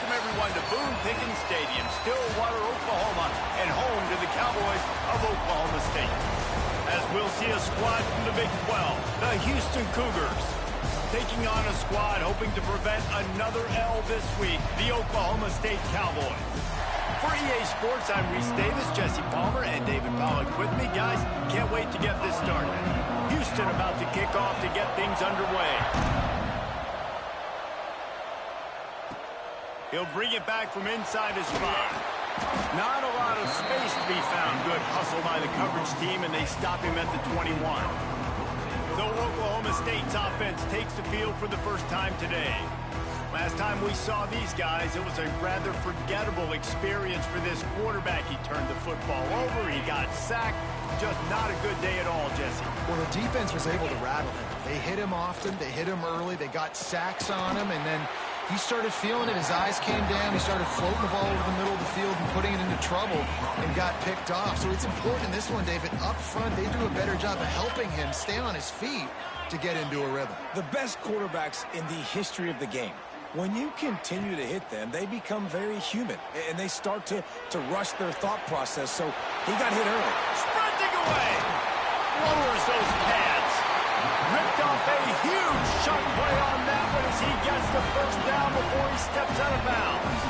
Welcome, everyone, to Boone Pickens Stadium, Stillwater, Oklahoma, and home to the Cowboys of Oklahoma State. As we'll see a squad from the Big 12, the Houston Cougars, taking on a squad hoping to prevent another L this week, the Oklahoma State Cowboys. For EA Sports, I'm Reese Davis, Jesse Palmer, and David Pollack with me. Guys, can't wait to get this started. Houston about to kick off to get things underway. He'll bring it back from inside his 5. Not a lot of space to be found. Good hustle by the coverage team, and they stop him at the 21. So Oklahoma State's offense takes the field for the first time today. Last time we saw these guys, it was a rather forgettable experience for this quarterback. He turned the football over, he got sacked. Just not a good day at all, Jesse. Well, the defense was able to rattle him. They hit him often, they hit him early, they got sacks on him, and then he started feeling it. His eyes came down. He started floating the ball over the middle of the field and putting it into trouble and got picked off. So it's important in this one, David, up front, they do a better job of helping him stay on his feet to get into a rhythm. The best quarterbacks in the history of the game, when you continue to hit them, they become very human, and they start to rush their thought process. So he got hit early. Sprinting away. Lowers those pads. Ripped off a huge chunk play on that one as he gets the first down before he steps out of bounds.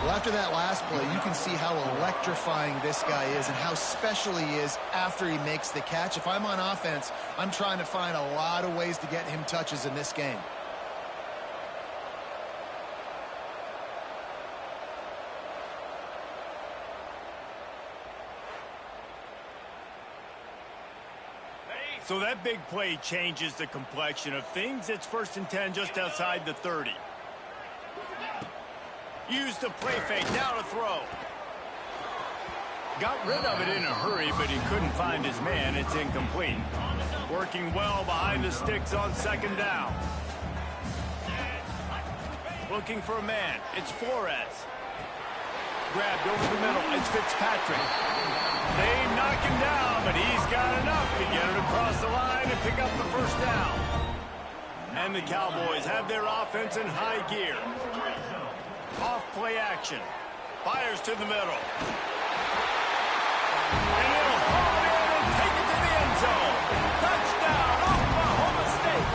Well, after that last play, you can see how electrifying this guy is and how special he is after he makes the catch. If I'm on offense, I'm trying to find a lot of ways to get him touches in this game. So that big play changes the complexion of things. It's 1st and 10 just outside the 30. Used the play fake, now to throw. Got rid of it in a hurry, but he couldn't find his man. It's incomplete. Working well behind the sticks on 2nd down. Looking for a man. It's Flores. Grabbed over the middle. It's Fitzpatrick. They knock him down, but he's got enough to get it across the line and pick up the first down. And the Cowboys have their offense in high gear. Off play action. Fires to the middle. And he'll haul it in and take it to the end zone. Touchdown, Oklahoma State.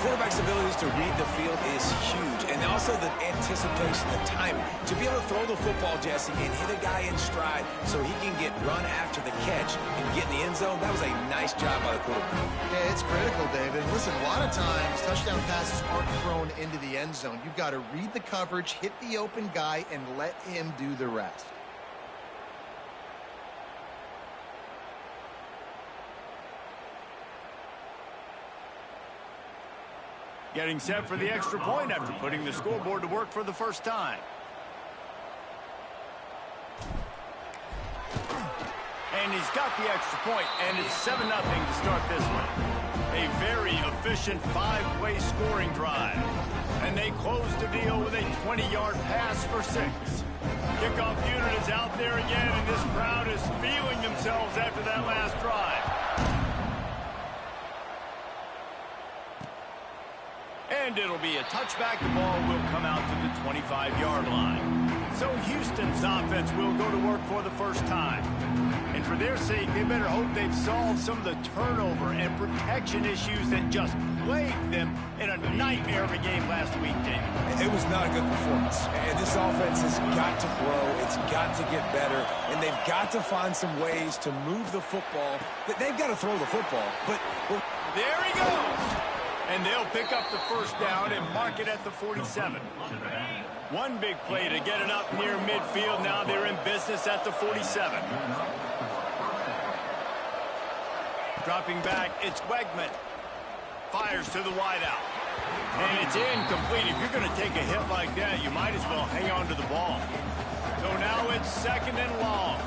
Quarterback's abilities to read the field is huge, and also the anticipation, the timing. To be able to throw the football, Jesse, and hit a guy in stride so he can get run after the catch and get in the end zone, that was a nice job by the quarterback. Yeah, it's critical, David. Listen, a lot of times, touchdown passes aren't thrown into the end zone. You've got to read the coverage, hit the open guy, and let him do the rest. Getting set for the extra point after putting the scoreboard to work for the first time. And he's got the extra point, and it's 7-0 to start this one. A very efficient 5-play scoring drive. And they close the deal with a 20-yard pass for 6. Kickoff unit is out there again, and this crowd is feeling themselves after that last drive. And it'll be a touchback. The ball will come out to the 25-yard line. So Houston's offense will go to work for the first time. And for their sake, they better hope they've solved some of the turnover and protection issues that just plagued them in a nightmare of a game last week, David. It was not a good performance. And this offense has got to grow. It's got to get better. And they've got to find some ways to move the football. They've got to throw the football. But there he goes. And they'll pick up the first down and mark it at the 47. One big play to get it up near midfield. Now they're in business at the 47. Dropping back, it's Wegman. Fires to the wideout. And it's incomplete. If you're going to take a hit like that, you might as well hang on to the ball. So now it's 2nd and long.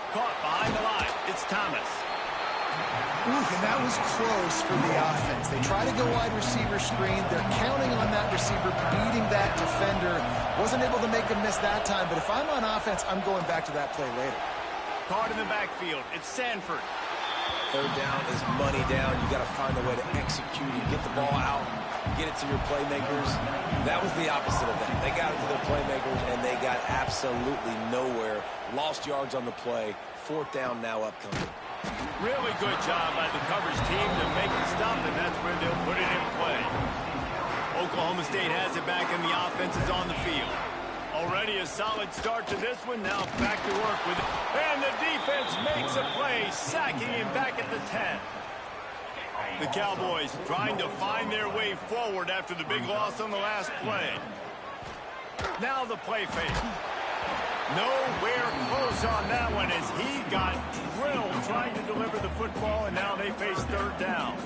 Caught behind the line. It's Thomas. Ooh, and that was close for the offense. They try to go wide receiver screen. They're counting on that receiver beating that defender. Wasn't able to make a miss that time, but if I'm on offense, I'm going back to that play later. Caught in the backfield. It's Sanford. Third down is money down. You got to find a way to execute and get the ball out, get it to your playmakers. That was the opposite of that. They got it to their playmakers, and they got absolutely nowhere. Lost yards on the play. Fourth down now upcoming. Really good job by the coverage team to make the stop, and that's where they'll put it in play. Oklahoma State has it back, and the offense is on the field. Already a solid start to this one. Now back to work with it. And the defense makes a play, sacking him back at the 10. The Cowboys trying to find their way forward after the big loss on the last play. Now the play fake. Nowhere close on that one as he got drilled trying to deliver the football, and now they face third down.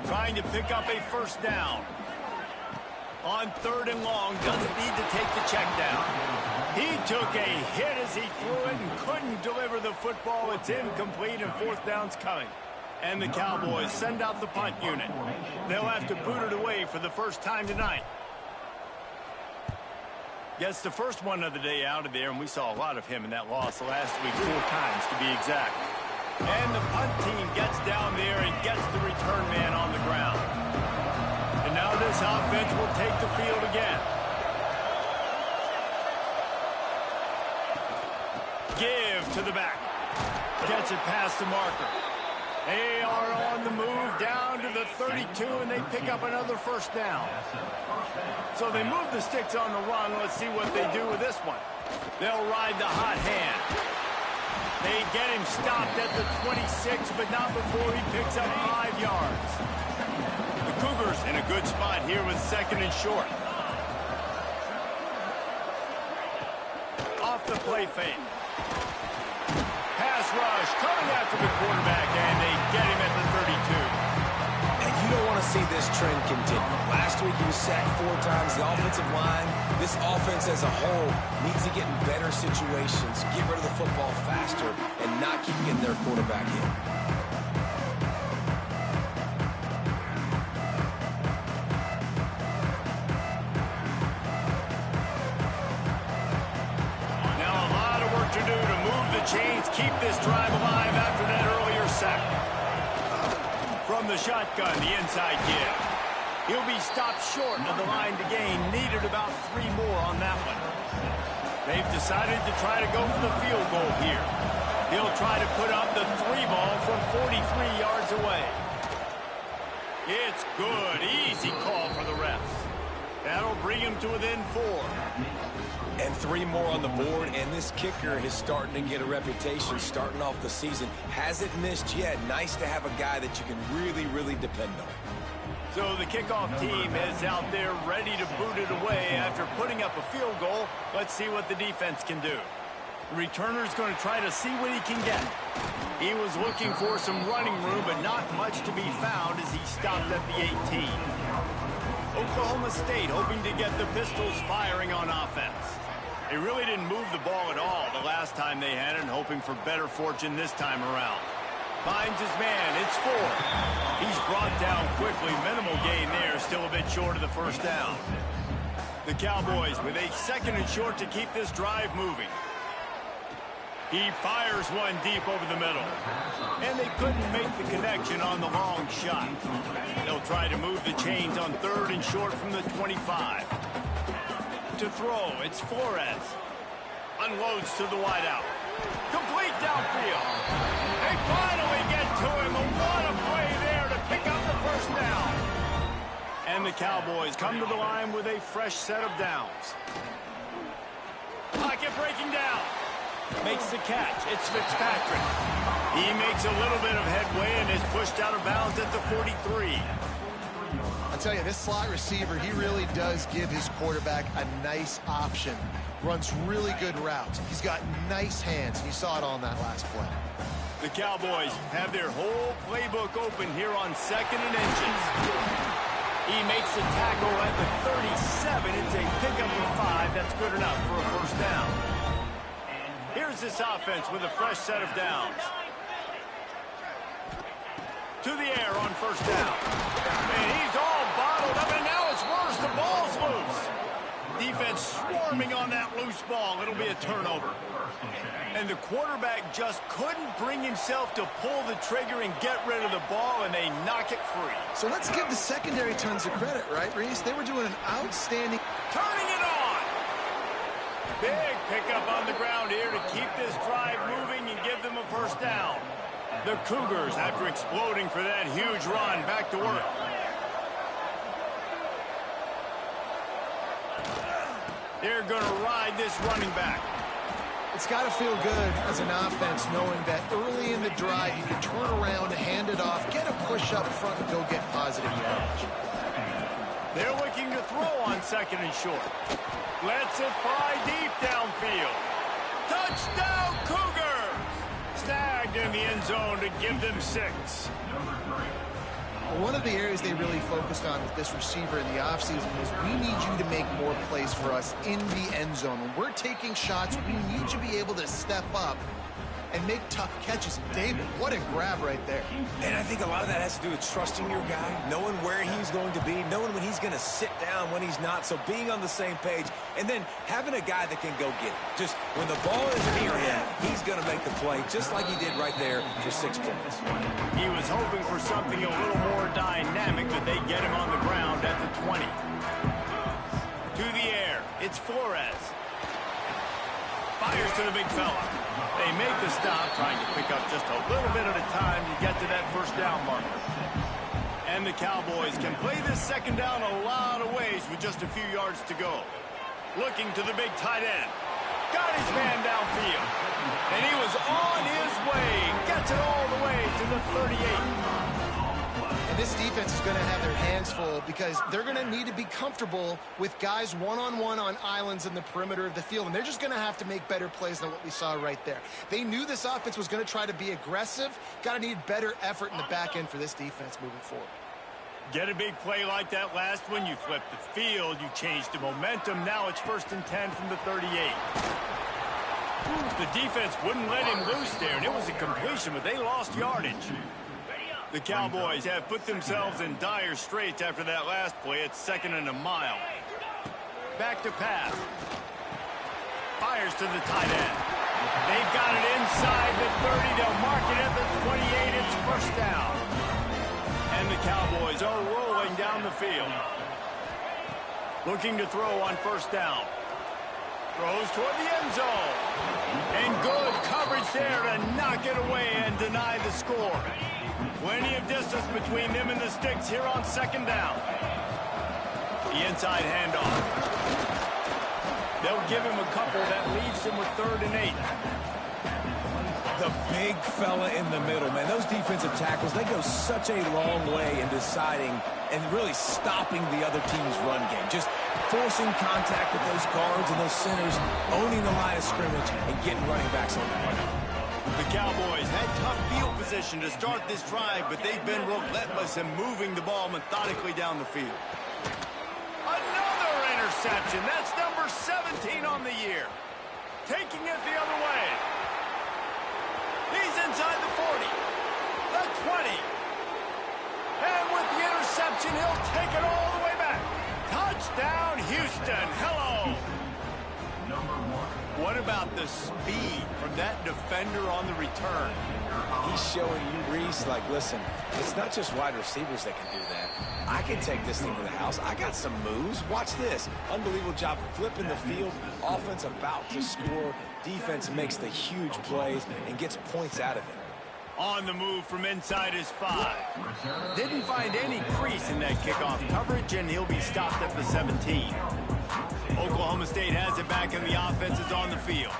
Trying to pick up a first down. On third and long, doesn't need to take the check down. He took a hit as he threw it and couldn't deliver the football. It's incomplete, and fourth down's coming. And the Cowboys send out the punt unit. They'll have to boot it away for the first time tonight. Gets the first one of the day out of there, and we saw a lot of him in that loss last week, 4 times to be exact. And the punt team gets down there and gets the return man on the ground. And now this offense will take the field again. Give to the back. Gets it past the marker. They are on the move down to the 32, and they pick up another first down. So they move the sticks on the run. Let's see what they do with this one. They'll ride the hot hand. They get him stopped at the 26, but not before he picks up 5 yards. The Cougars in a good spot here with second and short. Off the play fake. Pass rush coming after the quarterback, and they get him at the 32. And you don't want to see this trend continue. Last week he was sacked 4 times. The offensive line, this offense as a whole, needs to get in better situations, get rid of the football faster, and not keep getting their quarterback in. Chains keep this drive alive after that earlier sack. From the shotgun, the inside give. He'll be stopped short of the line to gain. Needed about 3 more on that one. They've decided to try to go for the field goal here. He'll try to put up the 3 ball from 43 yards away. It's good. Easy call for the refs. That'll bring him to within 4. And 3 more on the board, and this kicker is starting to get a reputation starting off the season. Hasn't missed yet. Nice to have a guy that you can really, really depend on. So the kickoff team is out there ready to boot it away after putting up a field goal. Let's see what the defense can do. The returner's going to try to see what he can get. He was looking for some running room, but not much to be found as he stopped at the 18. Oklahoma State hoping to get the Pistols firing on offense. They really didn't move the ball at all the last time they had it, and hoping for better fortune this time around. Finds his man. It's 4. He's brought down quickly. Minimal gain there. Still a bit short of the first down. The Cowboys with a second and short to keep this drive moving. He fires one deep over the middle. And they couldn't make the connection on the long shot. They'll try to move the chains on third and short from the 25. To throw, it's Flores. Unloads to the wideout. Complete downfield. They finally get to him. And what a play there to pick up the first down. And the Cowboys come to the line with a fresh set of downs. Pocket breaking down. Makes the catch. It's Fitzpatrick. He makes a little bit of headway and is pushed out of bounds at the 43. I'll tell you, this slot receiver, he really does give his quarterback a nice option. Runs really good routes. He's got nice hands. You saw it on that last play. The Cowboys have their whole playbook open here on second and inches. He makes the tackle at the 37. It's a pickup of 5. That's good enough for a first down. Here's this offense with a fresh set of downs. To the air on first down. And he's all bottled up, and now it's worse. The ball's loose. defense swarming on that loose ball. It'll be a turnover. And the quarterback just couldn't bring himself to pull the trigger and get rid of the ball, and they knock it free. So let's give the secondary tons of credit, right, Reese? They were doing an outstanding... Turning it on! Big pickup on the ground here to keep this drive moving and give them a first down. The Cougars, after exploding for that huge run, back to work. They're going to ride this running back. It's got to feel good as an offense knowing that early in the drive you can turn around, hand it off, get a push up front, and go get positive yardage. They're looking to throw on second and short. Lets it fly deep downfield. Touchdown, Cougars! Snagged in the end zone to give them 6. One of the areas they really focused on with this receiver in the offseason was we need you to make more plays for us in the end zone. When we're taking shots, we need you to be able to step up and make tough catches. David, what a grab right there. And I think a lot of that has to do with trusting your guy, knowing where he's going to be, knowing when he's going to sit down, when he's not. So being on the same page, and then having a guy that can go get it. Just when the ball is near him, he's going to make the play, just like he did right there for 6 points. He was hoping for something a little more dynamic, but they get him on the ground at the 20. To the air, it's Flores. Fires to the big fella. They make the stop, trying to pick up just a little bit at a time to get to that first down marker. And the Cowboys can play this second down a lot of ways with just a few yards to go. Looking to the big tight end. Got his man downfield. And he was on his way. Gets it all the way to the 38. And this defense is going to have their hands full because they're going to need to be comfortable with guys one-on-one on islands in the perimeter of the field. And they're just going to have to make better plays than what we saw right there. They knew this offense was going to try to be aggressive. Got to need better effort in the back end for this defense moving forward. Get a big play like that last one. You flip the field. You change the momentum. Now it's 1st and 10 from the 38. The defense wouldn't let him loose there, and it was a completion, but they lost yardage. The Cowboys have put themselves in dire straits after that last play. It's 2nd and a mile. Back to pass. Fires to the tight end. They've got it inside the 30. They'll mark it at the 28. It's first down. And the Cowboys are rolling down the field. Looking to throw on first down. Throws toward the end zone. And good coverage there to knock it away and deny the score. Plenty of distance between them and the sticks here on second down. The inside handoff. They'll give him a couple. That leaves him with 3rd and 8. The big fella in the middle, man. Those defensive tackles, they go such a long way in deciding and really stopping the other team's run game. Just forcing contact with those guards and those centers, owning the line of scrimmage, and getting running backs on the run. The Cowboys had tough field position to start this drive, but they've been relentless in moving the ball methodically down the field. Another interception. That's number 17 on the year. Taking it the other way. He's inside the 40, the 20. And with the interception, he'll take it all the way back. Touchdown, Houston. Hello. What about the speed from that defender on the return? He's showing you, Reese, like, listen, it's not just wide receivers that can do that. I can take this thing to the house. I got some moves. Watch this. Unbelievable job flipping the field. Offense about to score. Defense makes the huge plays and gets points out of it. On the move from inside his 5. Didn't find any crease in that kickoff coverage, and he'll be stopped at the 17. Oklahoma State has it back, and the offense is on the field.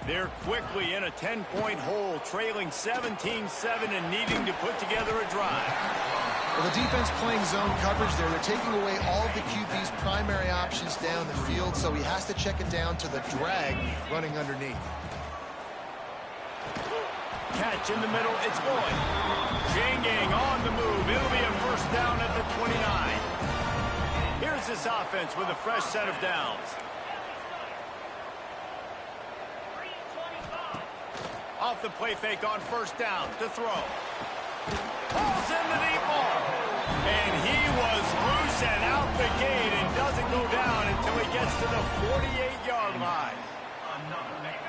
They're quickly in a 10-point hole, trailing 17-7 and needing to put together a drive. Well, the defense playing zone coverage there. They're taking away all of the QB's primary options down the field, so he has to check it down to the drag running underneath. Catch in the middle, it's Boyd. Janging on the move. It'll be a first down at the 29. Here's this offense with a fresh set of downs. Off the play fake on first down to throw. Pulls in the deep ball. And he was loose and out the gate and doesn't go down until he gets to the 48-yard line.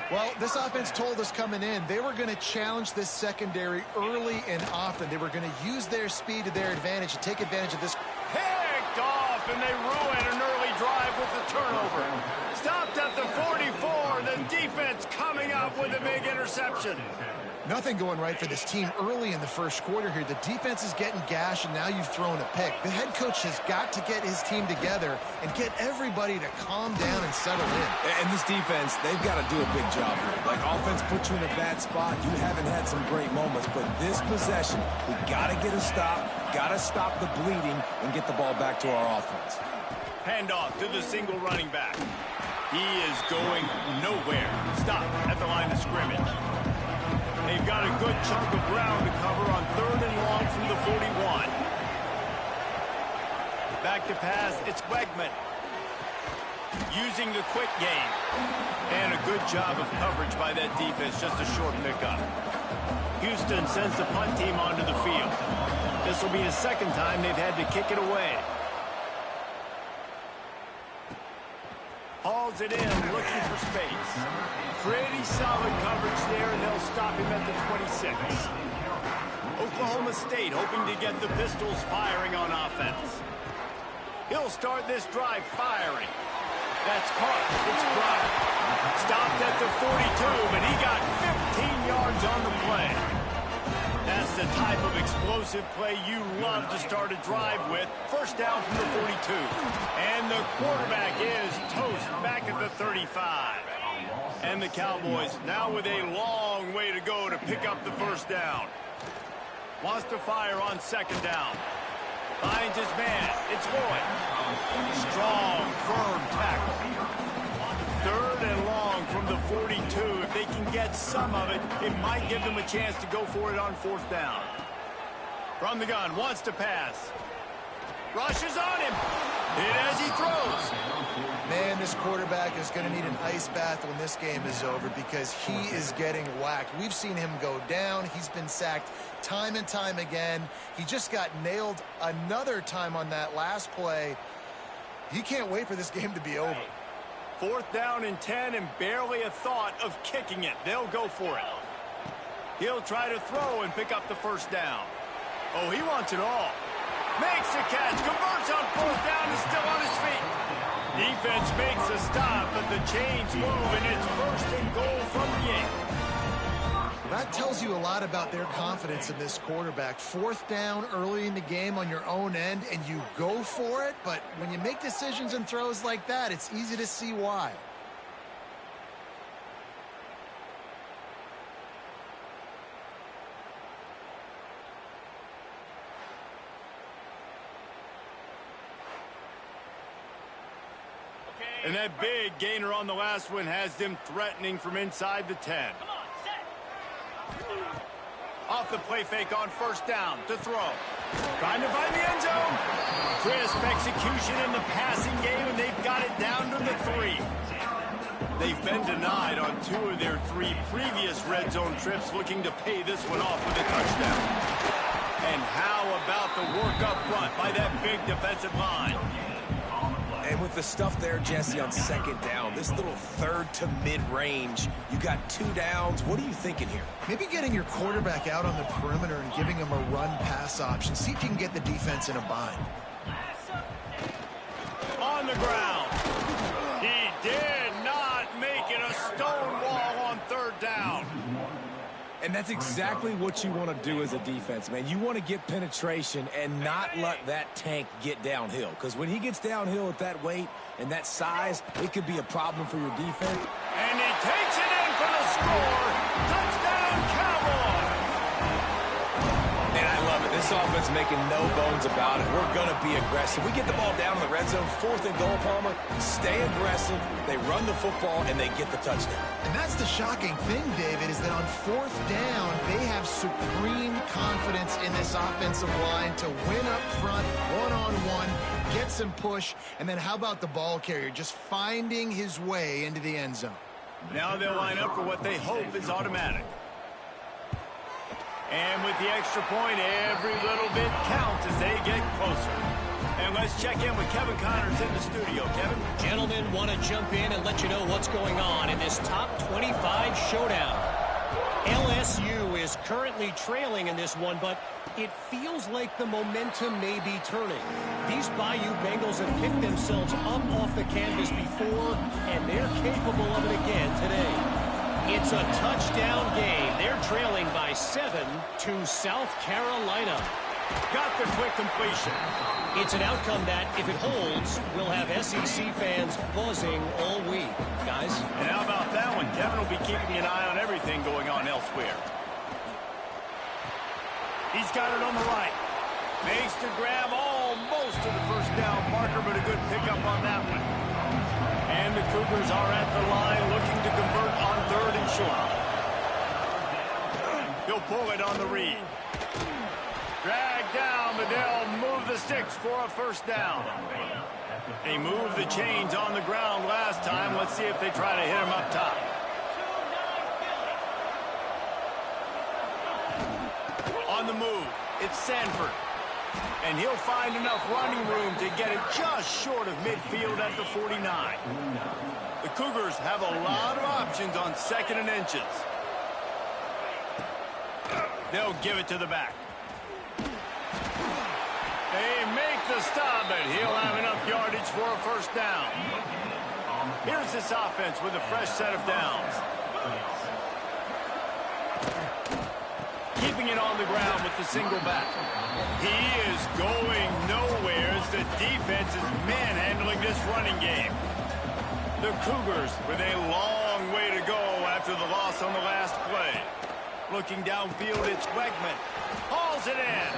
Well, this offense told us coming in they were going to challenge this secondary early and often. They were going to use their speed to their advantage and take advantage of this. Picked off, and they ruin an early drive with the turnover. Stopped at the 44. The defense coming up with a big interception. Nothing going right for this team early in the first quarter here. The defense is getting gashed, and now you've thrown a pick. The head coach has got to get his team together and get everybody to calm down and settle in. And this defense, they've got to do a big job here. Like, offense put you in a bad spot. You haven't had some great moments, but this possession, we got to get a stop, got to stop the bleeding, and get the ball back to our offense. Handoff to the single running back. He is going nowhere. Stop at the line of scrimmage. They've got a good chunk of ground to cover on 3rd and long from the 41. Back to pass, it's Wegman. Using the quick game. And a good job of coverage by that defense, just a short pickup. Houston sends the punt team onto the field. This will be the second time they've had to kick it away. Hauls it in, looking for space. Pretty solid coverage there, and they'll stop him at the 26. Oklahoma State hoping to get the Pistols firing on offense. He'll start this drive firing. That's caught. It's dropped. Stopped at the 42, but he got 15 yards on the play. That's the type of explosive play you love to start a drive with. First down from the 42. And the quarterback is toast back at the 35. And the Cowboys now with a long way to go to pick up the first down. Wants to fire on second down. Finds his man. It's Lloyd. Strong, firm tackle. 3rd and long from the 42. If they can get some of it, it might give them a chance to go for it on 4th down. From the gun, wants to pass. Rushes on him. Hit as he throws. Man, this quarterback is going to need an ice bath when this game is over because he is getting whacked. We've seen him go down. He's been sacked time and time again. He just got nailed another time on that last play. He can't wait for this game to be over. 4th down and 10 and barely a thought of kicking it. They'll go for it. He'll try to throw and pick up the first down. Oh, he wants it all. Makes the catch, converts on 4th down, is still on his feet. Defense makes a stop, but the chains move, and it's 1st and goal from the 8. That tells you a lot about their confidence in this quarterback. 4th down early in the game on your own end, and you go for it, but when you make decisions and throws like that, it's easy to see why. And that big gainer on the last one has them threatening from inside the 10. Off the play fake on 1st down to throw. Trying to find the end zone. Crisp execution in the passing game, and they've got it down to the 3. They've been denied on 2 of their 3 previous red zone trips, looking to pay this one off with a touchdown. And how about the work up front by that big defensive line? And with the stuff there, Jesse, on 2nd down, this little 3rd to mid-range, you got 2 downs. What are you thinking here? Maybe getting your quarterback out on the perimeter and giving him a run-pass option. See if you can get the defense in a bind. On the ground. He did not make it a stone wall on 3rd down. And that's exactly what you want to do as a defense, man. You want to get penetration and not let that tank get downhill. Because when he gets downhill at that weight and that size, it could be a problem for your defense. And he takes it in for the score. Touchdown, Cowboys. And I love it. This offense making no bones about it. We're going to be aggressive. We get the ball down in the red zone, 4th and goal, Palmer. Stay aggressive. They run the football, and they get the touchdown. And that's the shocking thing, David, is that on 4th down, they have supreme confidence in this offensive line to win up front, one-on-one, get some push, and then how about the ball carrier just finding his way into the end zone? Now they'll line up for what they hope is automatic. And with the extra point, every little bit counts as they get closer. And let's check in with Kevin Connors in the studio. Kevin? Gentlemen, want to jump in and let you know what's going on in this top 25 showdown. LSU is currently trailing in this one, but it feels like the momentum may be turning. These Bayou Bengals have picked themselves up off the canvas before, and they're capable of it again today. It's a touchdown game. They're trailing by 7 to South Carolina. Got the quick completion. It's an outcome that, if it holds, will have SEC fans buzzing all week. Guys? And how about that one? Kevin will be keeping an eye on everything going on elsewhere. He's got it on the right. Makes the grab almost to the first down marker, but a good pickup on that one. And the Cougars are at the line looking to convert on 3rd and short. He'll pull it on the read. Drag down, but they'll move the sticks for a first down. They moved the chains on the ground last time. Let's see if they try to hit him up top. On the move, it's Sanford. And he'll find enough running room to get it just short of midfield at the 49. The Cougars have a lot of options on 2nd and inches. They'll give it to the back. They make the stop, but he'll have enough yardage for a first down. Here's this offense with a fresh set of downs. Keeping it on the ground with the single back. He is going nowhere as the defense is manhandling this running game. The Cougars with a long way to go after the loss on the last play. Looking downfield, it's Wegman. Hauls it in.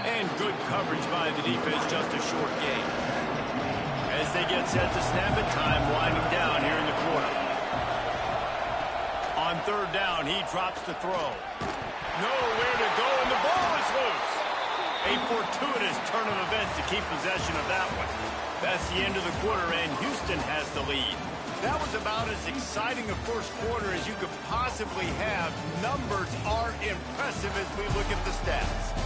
And good coverage by the defense, just a short game. As they get set to snap it, time winding down here in the quarter. On 3rd down, he drops to throw. Nowhere to go, and the ball is loose. A fortuitous turn of events to keep possession of that one. That's the end of the quarter, and Houston has the lead. That was about as exciting a first quarter as you could possibly have. Numbers are impressive as we look at the stats.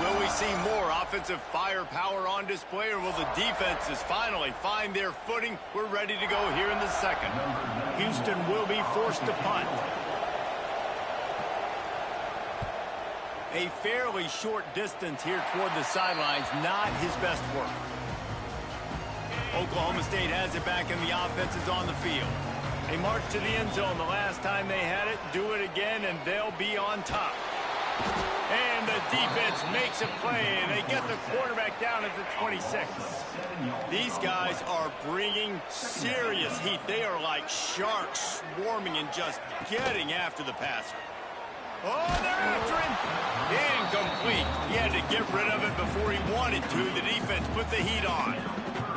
Will we see more offensive firepower on display, or will the defenses finally find their footing? We're ready to go here in the second. Houston will be forced to punt. A fairly short distance here toward the sidelines, not his best work. Oklahoma State has it back, and the offense is on the field. They march to the end zone the last time they had it, do it again, and they'll be on top. And the defense makes a play, and they get the quarterback down at the 26. These guys are bringing serious heat. They are like sharks swarming and just getting after the passer. Oh, they're after him. Incomplete. He had to get rid of it before he wanted to. The defense put the heat on.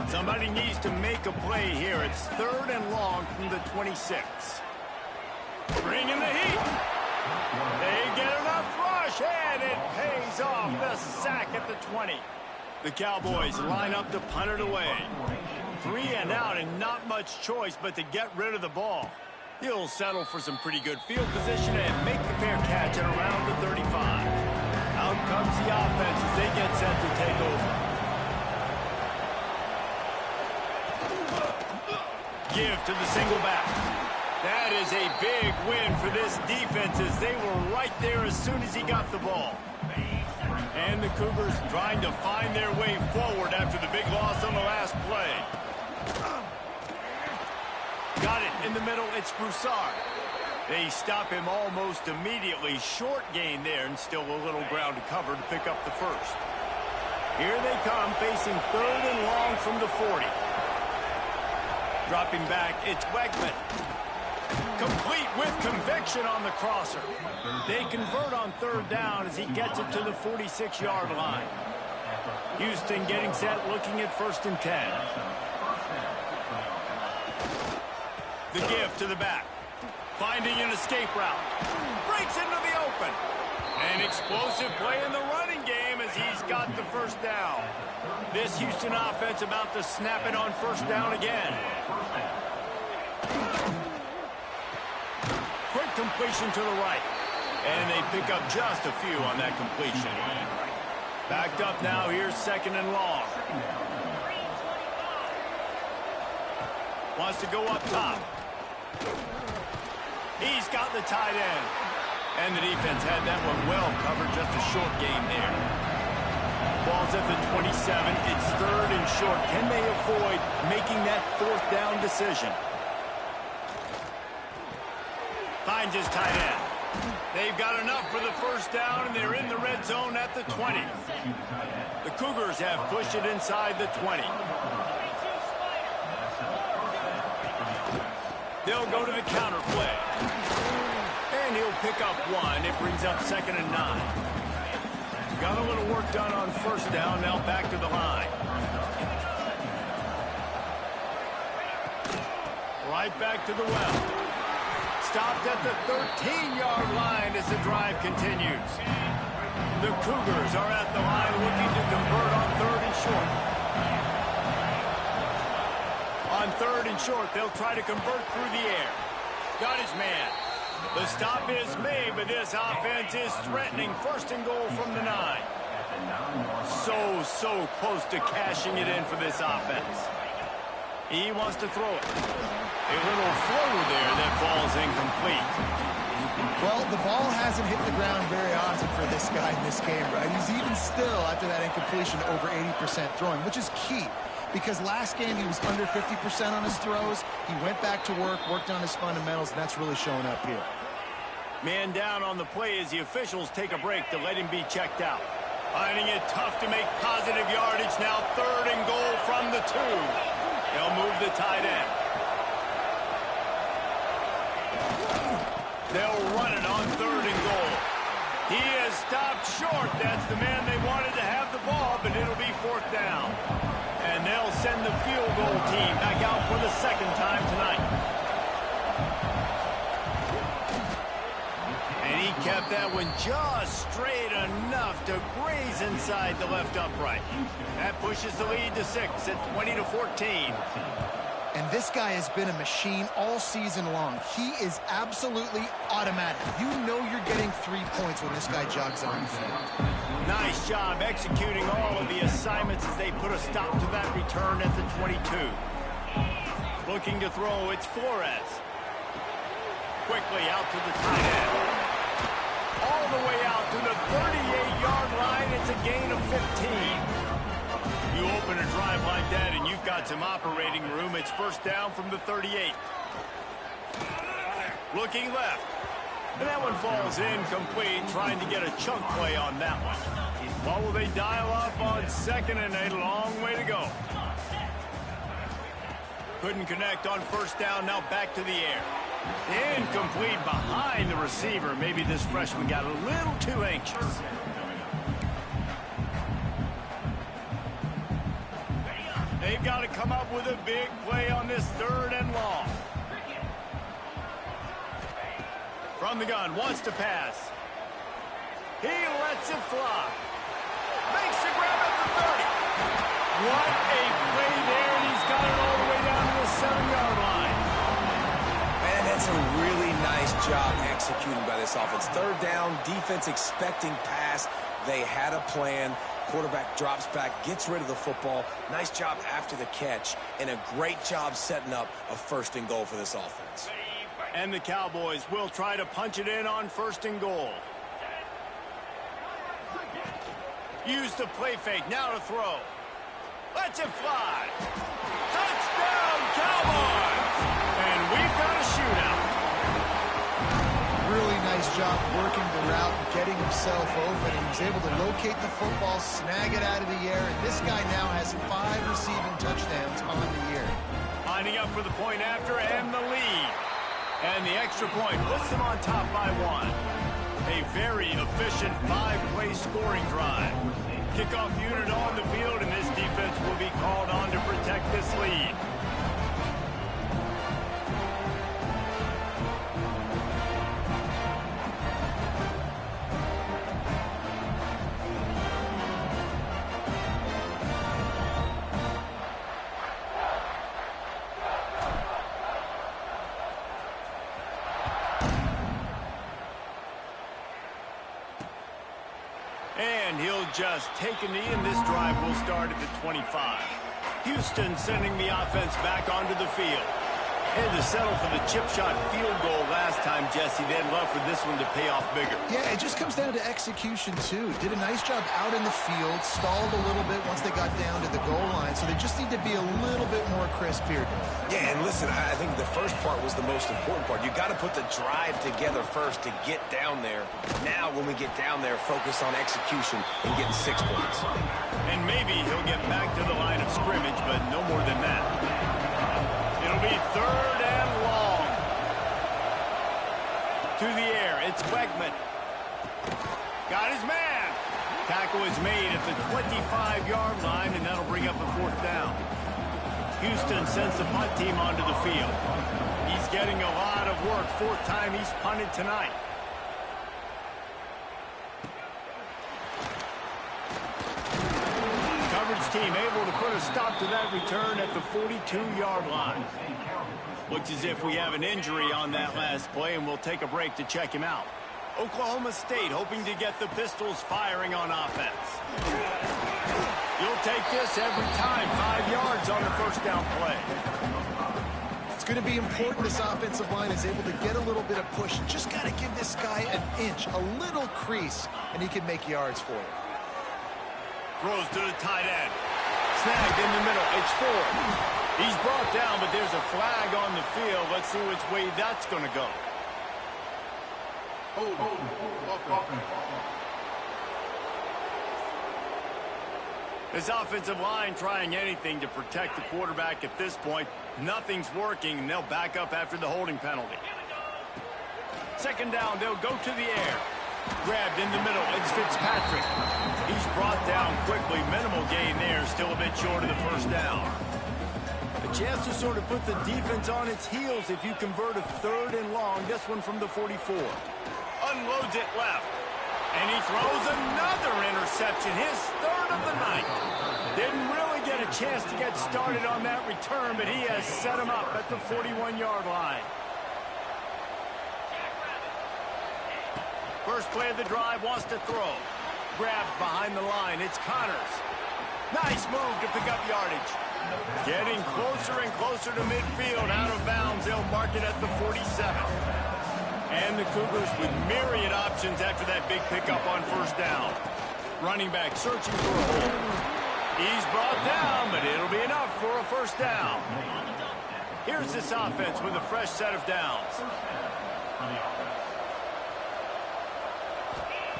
Somebody needs to make a play here. It's 3rd and long from the 26. Bringing the heat. They get enough rush, and it pays off. The sack at the 20. The Cowboys line up to punt it away. 3 and out, and not much choice but to get rid of the ball. He'll settle for some pretty good field position and make the fair catch at around the 35. Out comes the offense as they get set to take over. Give to the single back. That is a big win for this defense as they were right there as soon as he got the ball. And the Cougars trying to find their way forward after the big loss on the last play. Got it in the middle, it's Broussard. They stop him almost immediately. Short gain there, and still a little ground to cover to pick up the first. Here they come, facing 3rd and long from the 40. Dropping back, it's Wegman. Complete with conviction on the crosser. They convert on 3rd down as he gets it to the 46-yard line. Houston getting set, looking at 1st and 10. The give to the back. Finding an escape route. Breaks into the open. An explosive play in the running game as he's got the first down. This Houston offense about to snap it on 1st down again. completion to the right. And they pick up just a few on that completion. Backed up now, here's 2nd and long. Wants to go up top. He's got the tight end. And the defense had that one well covered, just a short game there. Ball's at the 27. It's 3rd and short. Can they avoid making that 4th down decision? Finds his tight end. They've got enough for the 1st down, and they're in the red zone at the 20. The Cougars have pushed it inside the 20. They'll go to the counter play. And he'll pick up 1. It brings up 2nd and 9. Got a little work done on 1st down. Now back to the line. Right back to the well. Stopped at the 13-yard line as the drive continues. The Cougars are at the line looking to convert on 3rd and short. On 3rd and short, they'll try to convert through the air. Got his man. The stop is made, but this offense is threatening 1st and goal from the 9. So close to cashing it in for this offense. He wants to throw it. A little floater there that falls incomplete. Well, the ball hasn't hit the ground very often for this guy in this game, right? He's even still, after that incompletion, over 80% throwing, which is key. Because last game he was under 50% on his throws. He went back to work, worked on his fundamentals, and that's really showing up here. Man down on the play as the officials take a break to let him be checked out. Finding it tough to make positive yardage now. 3rd and goal from the 2. They'll move the tight end. They'll run it on 3rd and goal. He is stopped short. That's the man they wanted to have the ball, but it'll be 4th down. And they'll send the field goal team back out for the 2nd time tonight. And he kept that one just straight enough to graze inside the left upright. That pushes the lead to 6 at 20-14. And this guy has been a machine all season long. He is absolutely automatic. You know you're getting 3 points when this guy jogs on the field. Nice job executing all of the assignments as they put a stop to that return at the 22. Looking to throw, it's Flores. Quickly out to the tight end. All the way out to the 38-yard line. It's a gain of 15. You open a drive like that and you've got some operating room. It's 1st down from the 38. Looking left. And that one falls incomplete, trying to get a chunk play on that one. What will they dial up on 2nd and a long way to go? Couldn't connect on 1st down, now back to the air. Incomplete behind the receiver. Maybe this freshman got a little too anxious. They've got to come up with a big play on this 3rd and long. From the gun, wants to pass. He lets it fly. Makes the grab at the 30. What a play there, and he's got it all the way down to the 7-yard line. Man, that's a really nice job executing by this offense. 3rd down, defense expecting pass. They had a plan. Quarterback drops back, gets rid of the football. Nice job after the catch, and a great job setting up a 1st and goal for this offense. And the Cowboys will try to punch it in on 1st and goal. Use the play fake, now to throw. Lets it fly. Touchdown, Cowboys! And we've got a shootout. Really nice job working the route and getting himself open. He was able to locate the football, snag it out of the air, and this guy now has 5 receiving touchdowns on the year. Lining up for the point after and the lead. And the extra point puts them on top by 1. A very efficient 5-play scoring drive. Kickoff unit on the field, and this defense will be called on to protect this lead. He'll just take a knee, and this drive will start at the 25. Houston sending the offense back onto the field. Had to settle for the chip shot field goal last time, Jesse. They'd love for this one to pay off bigger. Yeah, it just comes down to execution, too. Did a nice job out in the field, stalled a little bit once they got down to the goal line, so they just need to be a little bit more crisp here. Yeah, and listen, I think the first part was the most important part. You got to put the drive together first to get down there. Now, when we get down there, focus on execution and getting 6 points. And maybe he'll get back to the line of scrimmage, but no more than that. It'll be 3rd and long. To the air, it's Wegman. Got his man. Tackle is made at the 25-yard line, and that'll bring up a 4th down. Houston sends the punt team onto the field. He's getting a lot of work. 4th time he's punted tonight. Team able to put a stop to that return at the 42-yard line. Looks as if we have an injury on that last play, and we'll take a break to check him out. Oklahoma State hoping to get the Pistols firing on offense. You'll take this every time. 5 yards on the 1st down play. It's going to be important this offensive line is able to get a little bit of push. Just got to give this guy an inch, a little crease, and he can make yards for you. Throws to the tight end. Snagged in the middle. It's 4. He's brought down, but there's a flag on the field. Let's see which way that's going to go. This offensive line trying anything to protect the quarterback at this point. Nothing's working, and they'll back up after the holding penalty. 2nd down, they'll go to the air. Grabbed in the middle, it's Fitzpatrick. He's brought down quickly. Minimal gain there, still a bit short of the 1st down. A chance to sort of put the defense on its heels if you convert a 3rd and long. This one from the 44. Unloads it left. And he throws another interception, his 3rd of the night. Didn't really get a chance to get started on that return, but he has set him up at the 41-yard line. First play of the drive, wants to throw. Grabbed behind the line. It's Connors. Nice move to pick up yardage. Getting closer and closer to midfield. Out of bounds. They'll mark it at the 47. And the Cougars with myriad options after that big pickup on 1st down. Running back searching for a hole. He's brought down, but it'll be enough for a 1st down. Here's this offense with a fresh set of downs.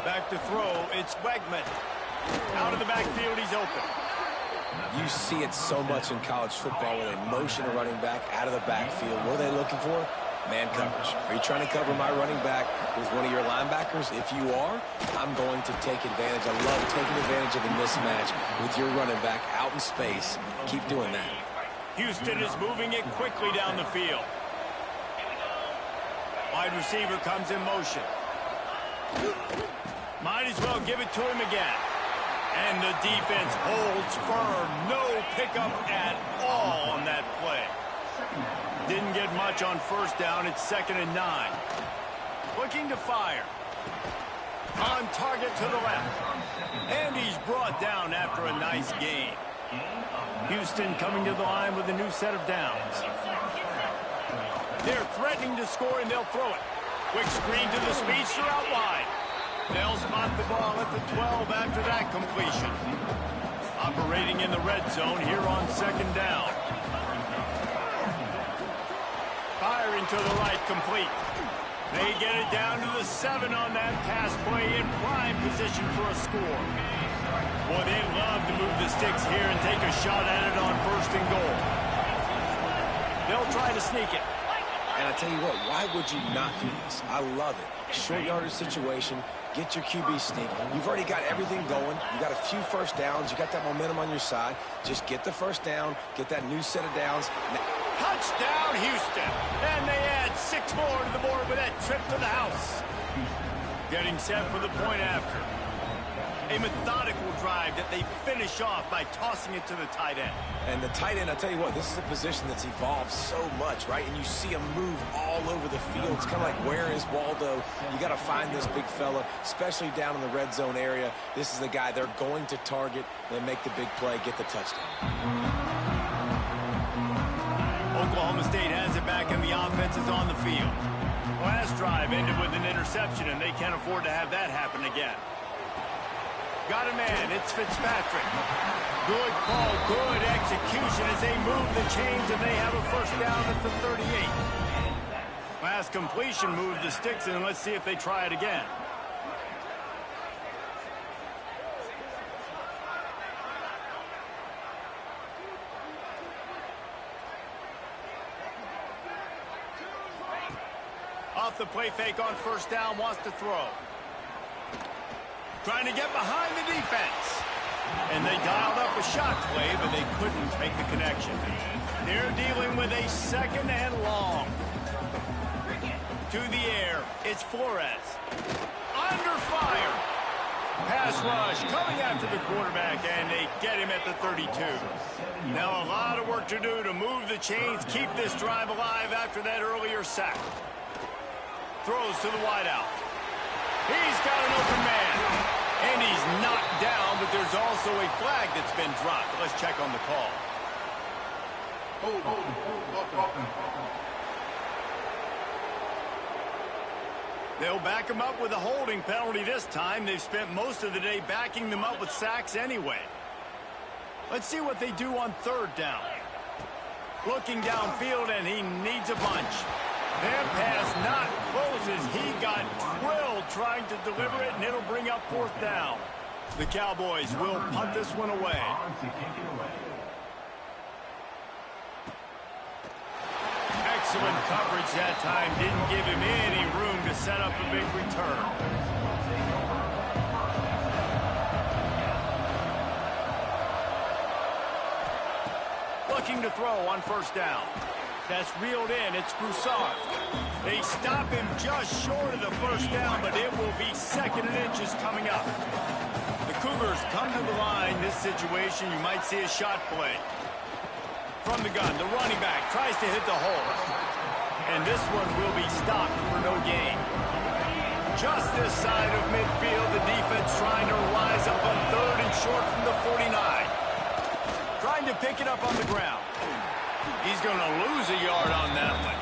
Back to throw, it's Wegman. Out of the backfield, he's open. You see it so much in college football when they motion a running back out of the backfield. What are they looking for? Man coverage. Are you trying to cover my running back with one of your linebackers? If you are, I'm going to take advantage. I love taking advantage of the mismatch with your running back out in space. Keep doing that. Houston is moving it quickly down the field. Wide receiver comes in motion. Might as well give it to him again. And the defense holds firm. No pickup at all on that play. Didn't get much on 1st down. It's 2nd and 9. Looking to fire. On target to the left. And he's brought down after a nice gain. Houston coming to the line with a new set of downs. They're threatening to score, and they'll throw it. Quick screen to the speedster out wide. They'll spot the ball at the 12 after that completion. Operating in the red zone here on 2nd down. Firing to the right, complete. They get it down to the 7 on that pass play in prime position for a score. Boy, they'd love to move the sticks here and take a shot at it on 1st and goal. They'll try to sneak it. And I tell you what, why would you not do this? I love it. Short yardage situation. Get your QB sneak. You've already got everything going. You got a few 1st downs. You got that momentum on your side. Just get the 1st down. Get that new set of downs. Touchdown, Houston. And they add 6 more to the board with that trip to the house. Getting set for the point after. A methodical drive that they finish off by tossing it to the tight end. And the tight end, I'll tell you what, this is a position that's evolved so much, right? And you see him move all over the field. It's kind of like, where is Waldo? You got to find this big fella, especially down in the red zone area. This is the guy they're going to target. They make the big play, get the touchdown. Oklahoma State has it back, and the offense is on the field. Last drive ended with an interception, and they can't afford to have that happen again. Got a man, it's Fitzpatrick. Good call, good execution as they move the chains, and they have a first down at the 38. Last completion moved the sticks, and let's see if they try it again. Off the play fake on first down, wants to throw. Trying to get behind the defense. And they dialed up a shot play, but they couldn't make the connection. They're dealing with a second and long. To the air, it's Flores. Under fire. Pass rush coming after the quarterback, and they get him at the 32. Now a lot of work to do to move the chains, keep this drive alive after that earlier sack. Throws to the wideout. He's got an open man. And he's knocked down, but there's also a flag that's been dropped. Let's check on the call. They'll back him up with a holding penalty this time. They've spent most of the day backing them up with sacks anyway. Let's see what they do on third down. Looking downfield, and he needs a bunch. That pass not close as he got drilled trying to deliver it, and it'll bring up fourth down. The Cowboys will punt this one away. Excellent coverage that time. Didn't give him any room to set up a big return. Looking to throw on first down. That's reeled in. It's Broussard. They stop him just short of the first down, but it will be second and inches coming up. The Cougars come to the line. This situation, you might see a shot play. From the gun, the running back tries to hit the hole. And this one will be stopped for no gain. Just this side of midfield, the defense trying to rise up on third and short from the 49. Trying to pick it up on the ground. He's going to lose a yard on that one.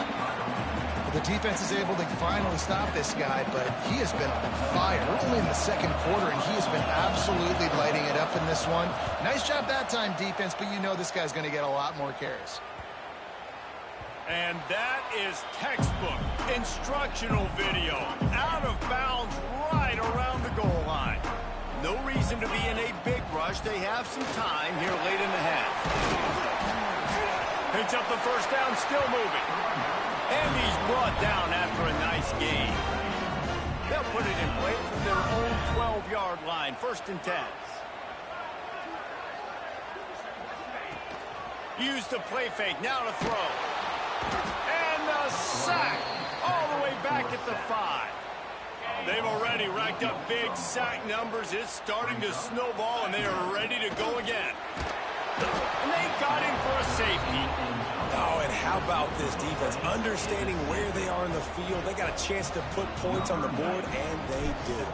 The defense is able to finally stop this guy, but he has been on fire. We're only in the second quarter, and he has been absolutely lighting it up in this one. Nice job that time, defense, but you know this guy's going to get a lot more carries. And that is textbook instructional video. Out of bounds right around the goal line. No reason to be in a big rush. They have some time here late in the half. Picks up the first down, still moving. And he's brought down after a nice gain. They'll put it in play from their own 12-yard line. First and 10. Use the play fake. Now to throw. And the sack. All the way back at the 5. They've already racked up big sack numbers. It's starting to snowball, and they are ready to go again. And they got him for a safety. Oh, and how about this defense? Understanding where they are in the field. They got a chance to put points on the board, and they did.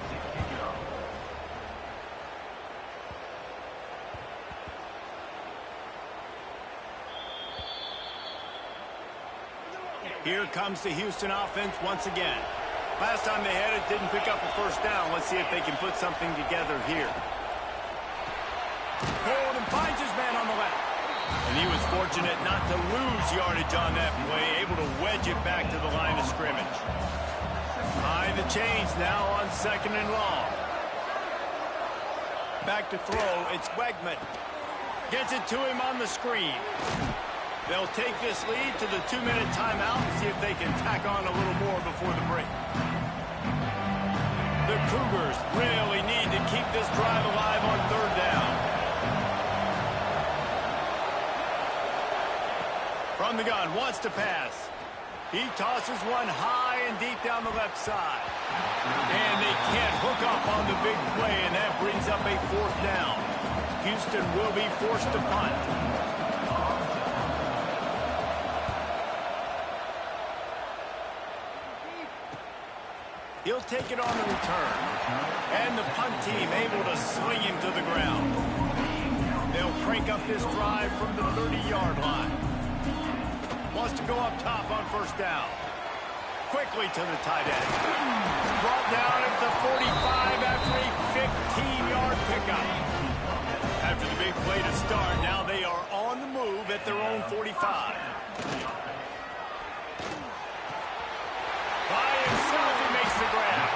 Here comes the Houston offense once again. Last time they had it, didn't pick up a first down. Let's see if they can put something together here. Holden finds his man on the left. And he was fortunate not to lose yardage on that play, able to wedge it back to the line of scrimmage. Behind the chains now on second and long. Back to throw, it's Wegman. Gets it to him on the screen. They'll take this lead to the 2-minute timeout and see if they can tack on a little more before the break. The Cougars really need to keep this drive alive on third down. From the gun, wants to pass. He tosses one high and deep down the left side. And they can't hook up on the big play, and that brings up a 4th down. Houston will be forced to punt. He'll take it on the return. And the punt team able to sling him to the ground. They'll crank up this drive from the 30-yard line. Wants to go up top on 1st down. Quickly to the tight end. Brought down at the 45 after a 15-yard pickup. After the big play to start, now they are on the move at their own 45. By himself, he makes the grab.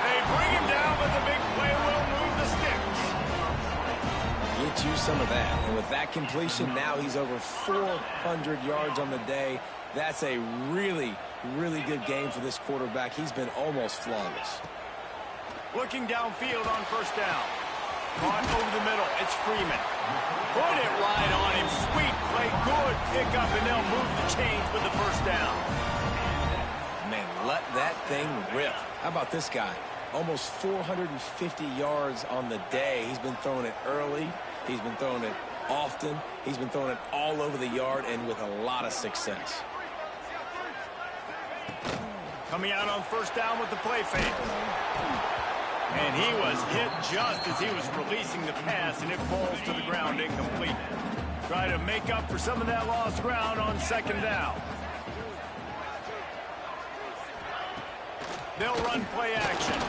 They bring him down, but the big play will move the sticks. Get you some of that. And with that completion, now he's over 400 yards on the day. That's a really, really good game for this quarterback. He's been almost flawless. Looking downfield on 1st down. Caught over the middle. It's Freeman. Put it right on him. Sweet play. Good pickup, and they'll move the chains with the 1st down. Man, let that thing rip. How about this guy? Almost 450 yards on the day. He's been throwing it early. He's been throwing it often. He's been throwing it all over the yard and with a lot of success. Coming out on 1st down with the play fake. And he was hit just as he was releasing the pass, and it falls to the ground incomplete. Try to make up for some of that lost ground on 2nd down. They'll run play action.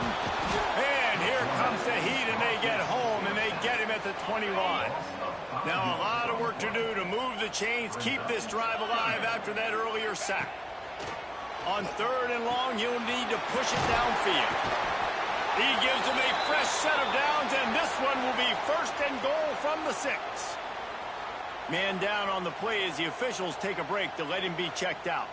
And here comes the heat, and they get home, and they get him at the 20 line. Now a lot of work to do to move the chains, keep this drive alive after that earlier sack. On 3rd and long, you'll need to push it downfield. He gives them a fresh set of downs, and this one will be 1st and goal from the 6. Man down on the play as the officials take a break to let him be checked out.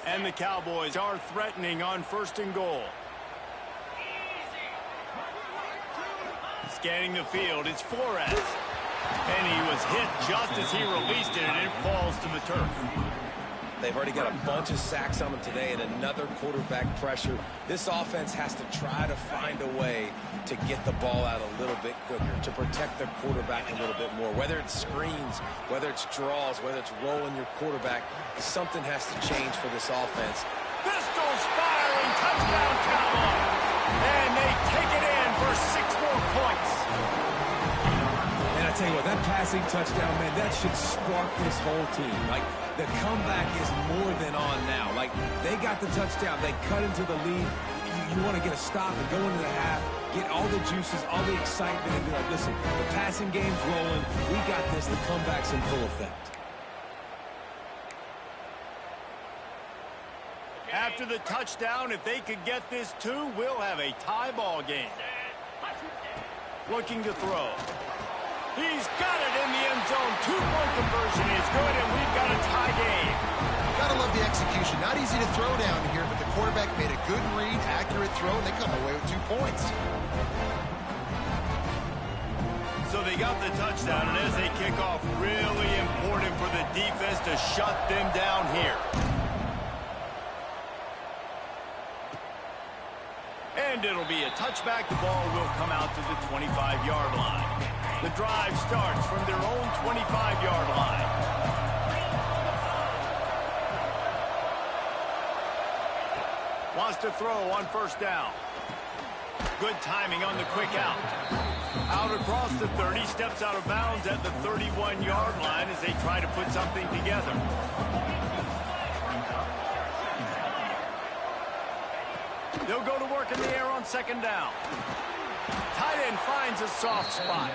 And the Cowboys are threatening on 1st and goal. Scanning the field, it's Flores. And he was hit just as he released it, and it falls to the turf. They've already got a bunch of sacks on them today and another quarterback pressure. This offense has to try to find a way to get the ball out a little bit quicker, to protect their quarterback a little bit more. Whether it's screens, whether it's draws, whether it's rolling your quarterback, something has to change for this offense. Pistols firing, touchdown Cowboys. And they take it in for 6 more points. And I tell you what, that passing touchdown, man, that should spark this whole team. Like, the comeback is more than on now. Like, they got the touchdown. They cut into the lead. You want to get a stop and go into the half, get all the juices, all the excitement, and be like, listen, the passing game's rolling. We got this. The comeback's in full effect. After the touchdown, if they could get this too, we'll have a tie ball game. Looking to throw. He's got it in the end zone. 2-point conversion is good, and we've got a tie game. Gotta love the execution. Not easy to throw down here, but the quarterback made a good read, accurate throw, and they come away with 2 points. So they got the touchdown, and as they kick off, really important for the defense to shut them down here. And it'll be a touchback. The ball will come out to the 25-yard line. The drive starts from their own 25-yard line. Wants to throw on 1st down. Good timing on the quick out. Out across the 30, steps out of bounds at the 31-yard line as they try to put something together. They'll go to work in the air on 2nd down. Tight end finds a soft spot.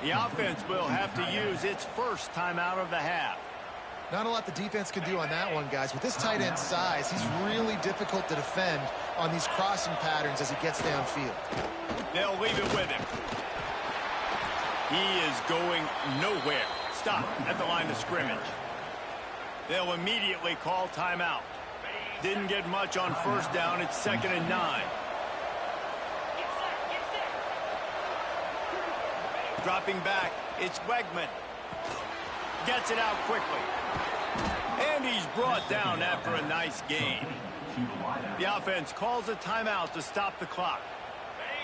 The offense will have to use its first timeout of the half. Not a lot the defense can do on that one, guys. With this tight end size, he's really difficult to defend on these crossing patterns as he gets downfield. They'll leave it with him. He is going nowhere. Stop at the line of scrimmage. They'll immediately call timeout. Didn't get much on 1st down. It's 2nd and 9. Dropping back, it's Wegman. Gets it out quickly. And he's brought down after a nice gain. The offense calls a timeout to stop the clock.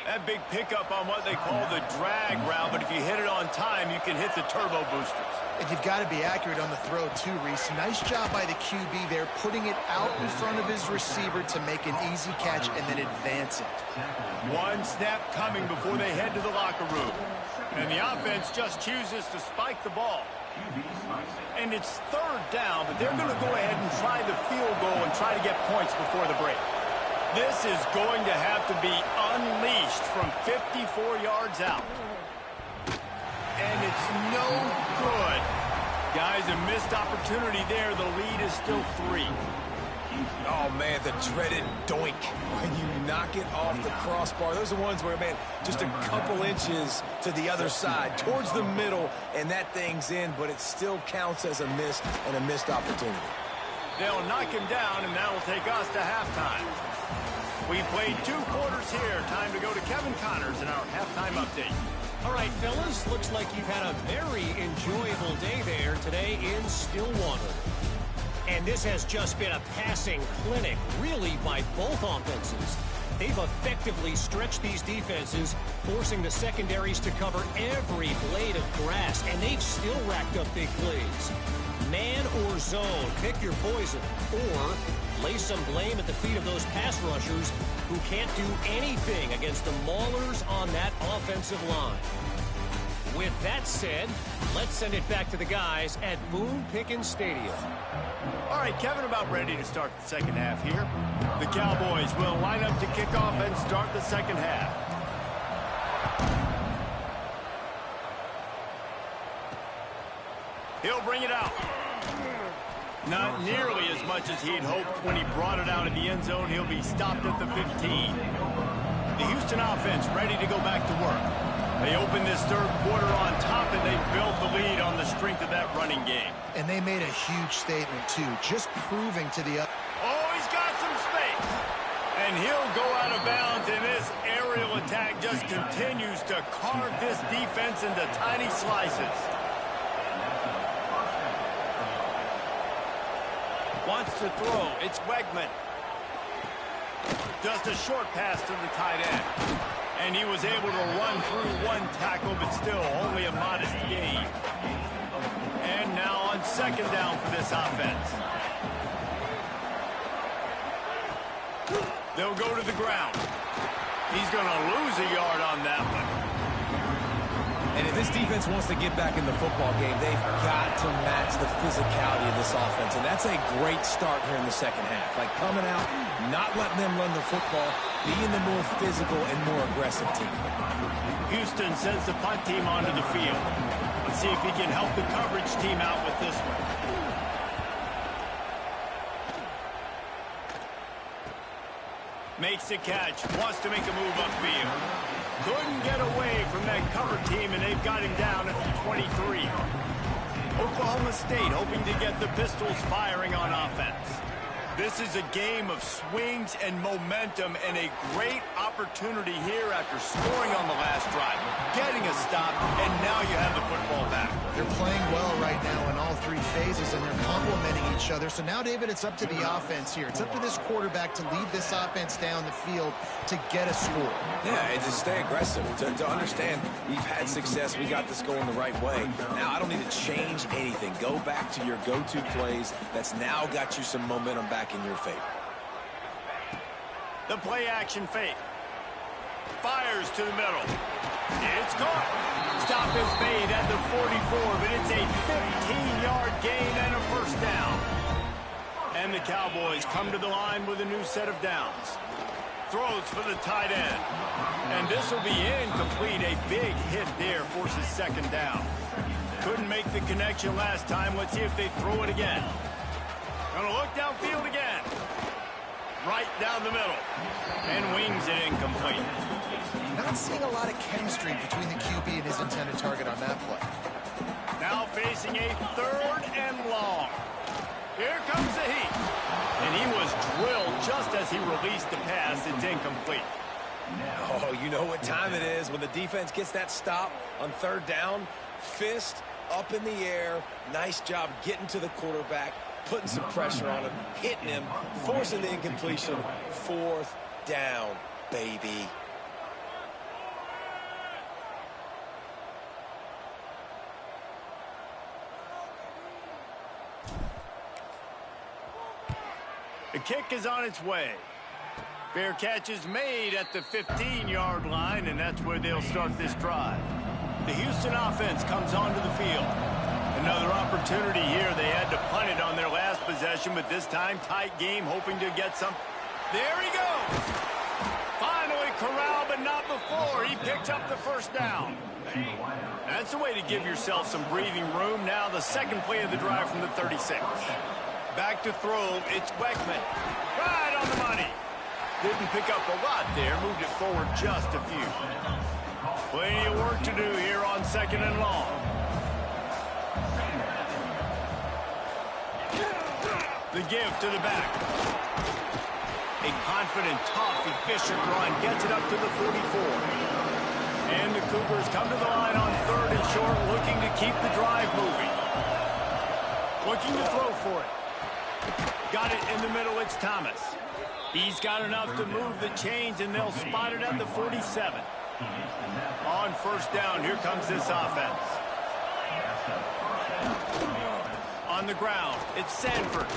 That big pickup on what they call the drag route, but if you hit it on time, you can hit the turbo boosters. And you've got to be accurate on the throw, too, Reese. Nice job by the QB there, putting it out in front of his receiver to make an easy catch and then advance it. One snap coming before they head to the locker room. And the offense just chooses to spike the ball. And it's third down, but they're going to go ahead and try the field goal and try to get points before the break. This is going to have to be unleashed from 54 yards out. And it's no good. Guys, a missed opportunity there. The lead is still 3. Oh, man, the dreaded doink when you knock it off the crossbar. Those are ones where, man, just a couple inches to the other side, towards the middle, and that thing's in, but it still counts as a miss and a missed opportunity. They'll knock him down, and that'll take us to halftime. We played 2 quarters here. Time to go to Kevin Connors in our halftime update. All right, fellas, looks like you've had a very enjoyable day there today in Stillwater. And this has just been a passing clinic, really, by both offenses. They've effectively stretched these defenses, forcing the secondaries to cover every blade of grass, and they've still racked up big plays. Man or zone, pick your poison, or lay some blame at the feet of those pass rushers who can't do anything against the maulers on that offensive line. With that said, let's send it back to the guys at Boone Pickens Stadium. All right, Kevin, about ready to start the second half here. The Cowboys will line up to kick off and start the second half. He'll bring it out. Not nearly as much as he'd hoped when he brought it out of the end zone. He'll be stopped at the 15. The Houston offense ready to go back to work. They opened this third quarter on top, and they built the lead on the strength of that running game. And they made a huge statement, too, just proving to the... Oh, he's got some space. And he'll go out of bounds, and this aerial attack just continues to carve this defense into tiny slices. Wants to throw. It's Wegman. Just a short pass to the tight end. And he was able to run through one tackle, but still only a modest gain. And now on second down for this offense. They'll go to the ground. He's going to lose a yard on that one. And if this defense wants to get back in the football game, they've got to match the physicality of this offense. And that's a great start here in the second half. Like coming out, not letting them run the football, being the more physical and more aggressive team. Houston sends the punt team onto the field. Let's see if he can help the coverage team out with this one. Makes the catch, wants to make a move upfield. Couldn't get away from that cover team, and they've got him down at the 23. Oklahoma State hoping to get the Pistols firing on offense. This is a game of swings and momentum, and a great opportunity here after scoring on the last drive, getting a stop, and now you have the football back. They're playing well right now in all 3 phases, and they're complementing each other. So now, David, it's up to the offense here. It's up to this quarterback to lead this offense down the field to get a score. Yeah, and to stay aggressive, to understand we've had success, we got this going the right way. Now, I don't need to change anything. Go back to your go-to plays. That's now got you some momentum back in your favor. The play action fake. Fires to the middle. It's caught. Stop is made at the 44, but it's a 15-yard gain and a first down. And the Cowboys come to the line with a new set of downs. Throws for the tight end. And this will be incomplete. A big hit there forces second down. Couldn't make the connection last time. Let's see if they throw it again. Gonna look downfield again. Right down the middle. And wings it incomplete. Not seeing a lot of chemistry between the QB and his intended target on that play. Now facing a third and long. Here comes the heat. And he was drilled just as he released the pass. It's incomplete. Oh, you know what time it is when the defense gets that stop on third down. Fist up in the air. Nice job getting to the quarterback, putting some pressure on him, hitting him, forcing the incompletion. 4th down, baby. The kick is on its way. Fair catch is made at the 15-yard line, and that's where they'll start this drive. The Houston offense comes onto the field. Another opportunity here. They had to punt it on their last possession, but this time tight game, hoping to get some. There he goes. Finally corralled, but not before. He picks up the first down. That's the way to give yourself some breathing room. Now the second play of the drive from the 36. Back to throw, it's Beckman. Right on the money. Didn't pick up a lot there, moved it forward just a few. Plenty of work to do here on 2nd and long. The give to the back. A confident, tough, efficient run gets it up to the 44. And the Cougars come to the line on 3rd and short, looking to keep the drive moving. Looking to throw for it. Got it in the middle, it's Thomas. He's got enough to move the chains, and they'll spot it at the 47. On 1st down, here comes this offense. On the ground, it's Sanford.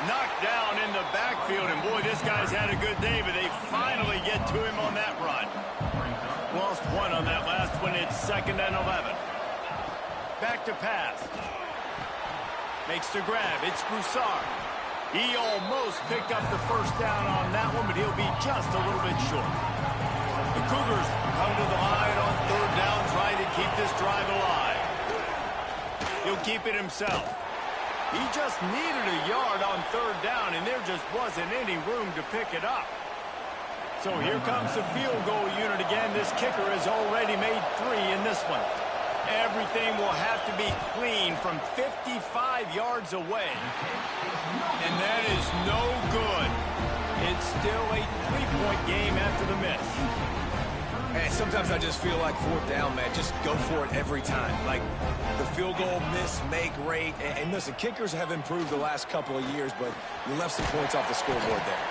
Knocked down in the backfield, and boy, this guy's had a good day, but they finally get to him on that run. Lost one on that last one, it's 2nd and 11. Back to pass. Makes the grab, it's Broussard. He almost picked up the first down on that one, but he'll be just a little bit short. The Cougars come to the line on 3rd down, trying to keep this drive alive. He'll keep it himself. He just needed a yard on 3rd down, and there just wasn't any room to pick it up. So here comes the field goal unit again. This kicker has already made 3 in this one. Everything will have to be clean from 55 yards away. And that is no good. It's still a 3-point game after the miss. Man, sometimes I just feel like 4th down, man. Just go for it every time. Like the field goal miss, make rate. And listen, kickers have improved the last couple of years, but you left some points off the scoreboard there.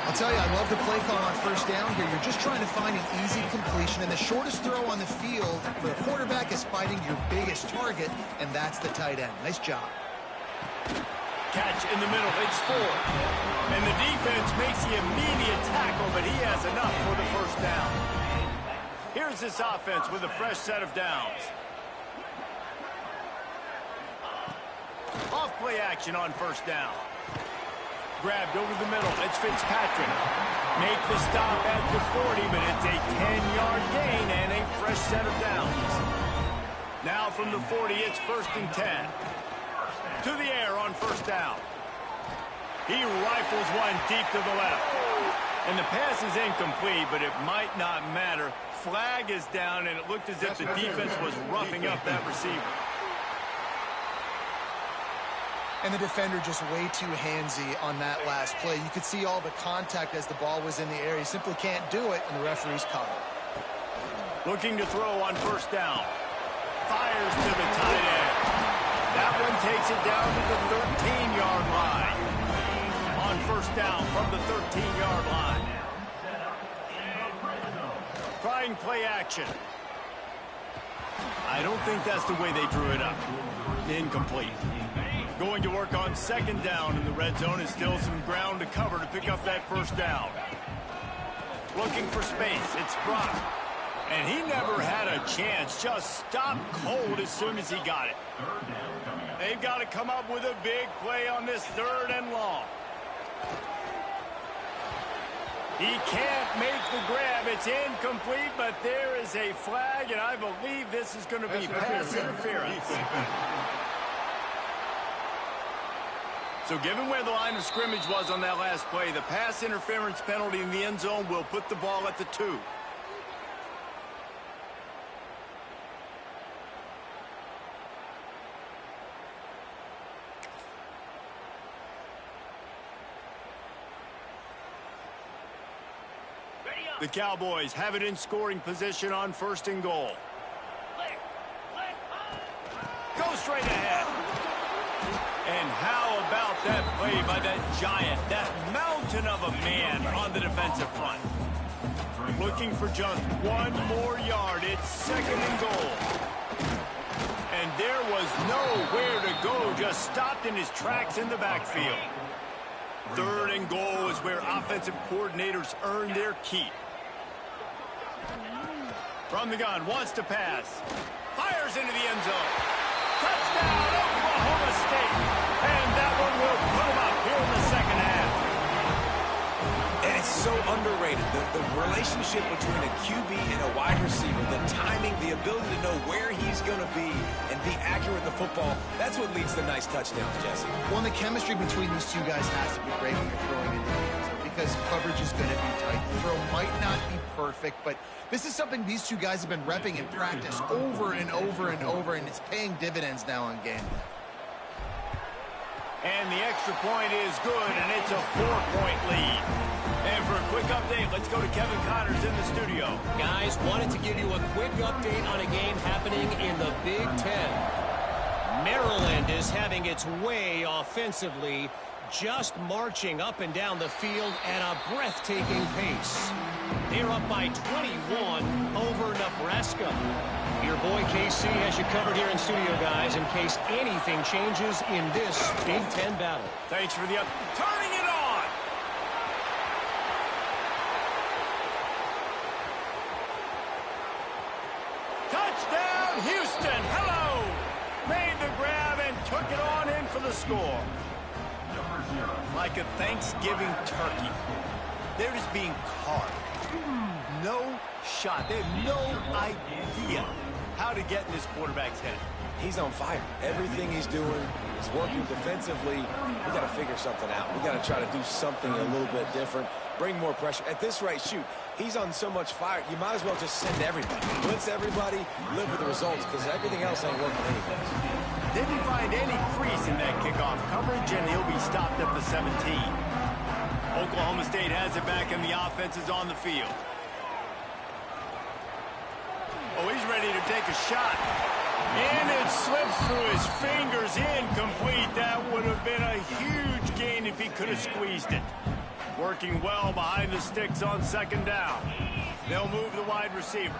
I'll tell you, I love the play call on 1st down here. You're just trying to find an easy completion, and the shortest throw on the field for the quarterback is fighting your biggest target, and that's the tight end. Nice job. Catch in the middle, it's Ford. And the defense makes the immediate tackle, but he has enough for the 1st down. Here's this offense with a fresh set of downs. Off play action on 1st down. Grabbed over the middle, it's Fitzpatrick. Make the stop at the 40, but it's a 10-yard gain and a fresh set of downs. Now from the 40, it's 1st and 10. To the air on 1st down. He rifles one deep to the left. And the pass is incomplete, but it might not matter. Flag is down, and it looked as if the defense was roughing up that receiver. And the defender just way too handsy on that last play. You could see all the contact as the ball was in the air. He simply can't do it, and the referee's caught it. Looking to throw on 1st down. Fires to the tight end. That one takes it down to the 13-yard line. On 1st down from the 13-yard line. Trying play action. I don't think that's the way they drew it up. Incomplete. Going to work on 2nd down in the red zone, and still some ground to cover to pick up that 1st down. Looking for space, it's Brock. And he never had a chance, just stopped cold as soon as he got it. They've got to come up with a big play on this 3rd and long. He can't make the grab, it's incomplete, but there is a flag, and I believe this is going to be pass interference. So given where the line of scrimmage was on that last play, the pass interference penalty in the end zone will put the ball at the 2. The Cowboys have it in scoring position on 1st and goal. straight ahead. And how about that play by that giant, that mountain of a man on the defensive front? Looking for just one more yard. It's second and goal. And there was nowhere to go, just stopped in his tracks in the backfield. Third and goal is where offensive coordinators earn their keep. From the gun, wants to pass. Fires into the end zone. Touchdown, Oklahoma State. And that one will put him up here in the second half. And it's so underrated. The relationship between a QB and a wide receiver, the timing, the ability to know where he's going to be and be accurate with the football, that's what leads to nice touchdowns, Jesse. Well, the chemistry between these two guys has to be great when you're throwing into the end zone because coverage is going to be tight. The throw might not be perfect, but this is something these two guys have been repping in practice over and over and over, and it's paying dividends now on game day. And the extra point is good, and it's a 4-point lead. And for a quick update, let's go to Kevin Connors in the studio. Guys, wanted to give you a quick update on a game happening in the Big Ten. Maryland is having its way offensively, just marching up and down the field at a breathtaking pace. They're up by 21 over Nebraska. Your boy KC has you covered here in studio, guys, in case anything changes in this Big Ten battle. Thanks for the turning it on. Touchdown, Houston. Hello. Made the grab and took it on in for the score. Like a Thanksgiving turkey. They're just being carved. No shot. They have no idea how to get in this quarterback's head. He's on fire. Everything he's doing is working defensively. We got to figure something out. We got to try to do something a little bit different. Bring more pressure. At this rate, shoot, he's on so much fire, you might as well just send everybody. Blitz everybody, live with the results, because everything else ain't working anyways. Didn't find any crease in that kickoff coverage, and he'll be stopped at the 17. Oklahoma State has it back, and the offense is on the field. Oh, he's ready to take a shot. And it slips through his fingers, incomplete. That would have been a huge gain if he could have squeezed it. Working well behind the sticks on second down. They'll move the wide receiver.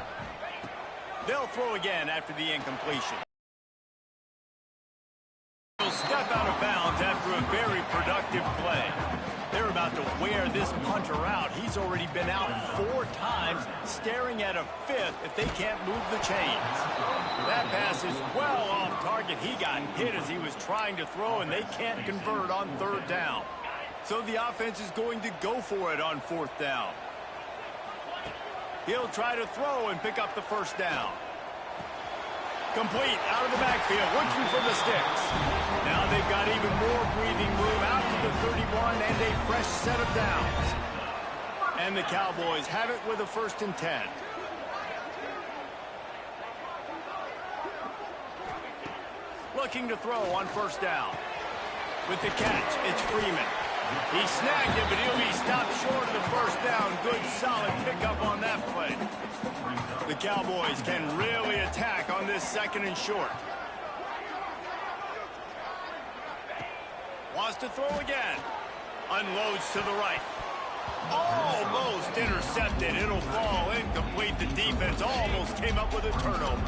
They'll throw again after the incompletion. He'll step out of bounds after a very productive play. They're about to wear this punter out. He's already been out 4 times, staring at a 5th if they can't move the chains. That pass is well off target. He got hit as he was trying to throw, and they can't convert on 3rd down. So the offense is going to go for it on 4th down. He'll try to throw and pick up the 1st down. Complete out of the backfield, looking for the sticks. Now they've got even more breathing room out to the 31 and a fresh set of downs. And the Cowboys have it with a 1st and 10. Looking to throw on 1st down. With the catch, it's Freeman. He snagged it, but he'll be stopped short of the 1st down. Good, solid pickup on that play. The Cowboys can really attack on this 2nd and short. Wants to throw again. Unloads to the right. Almost intercepted. It'll fall incomplete. The defense almost came up with a turnover.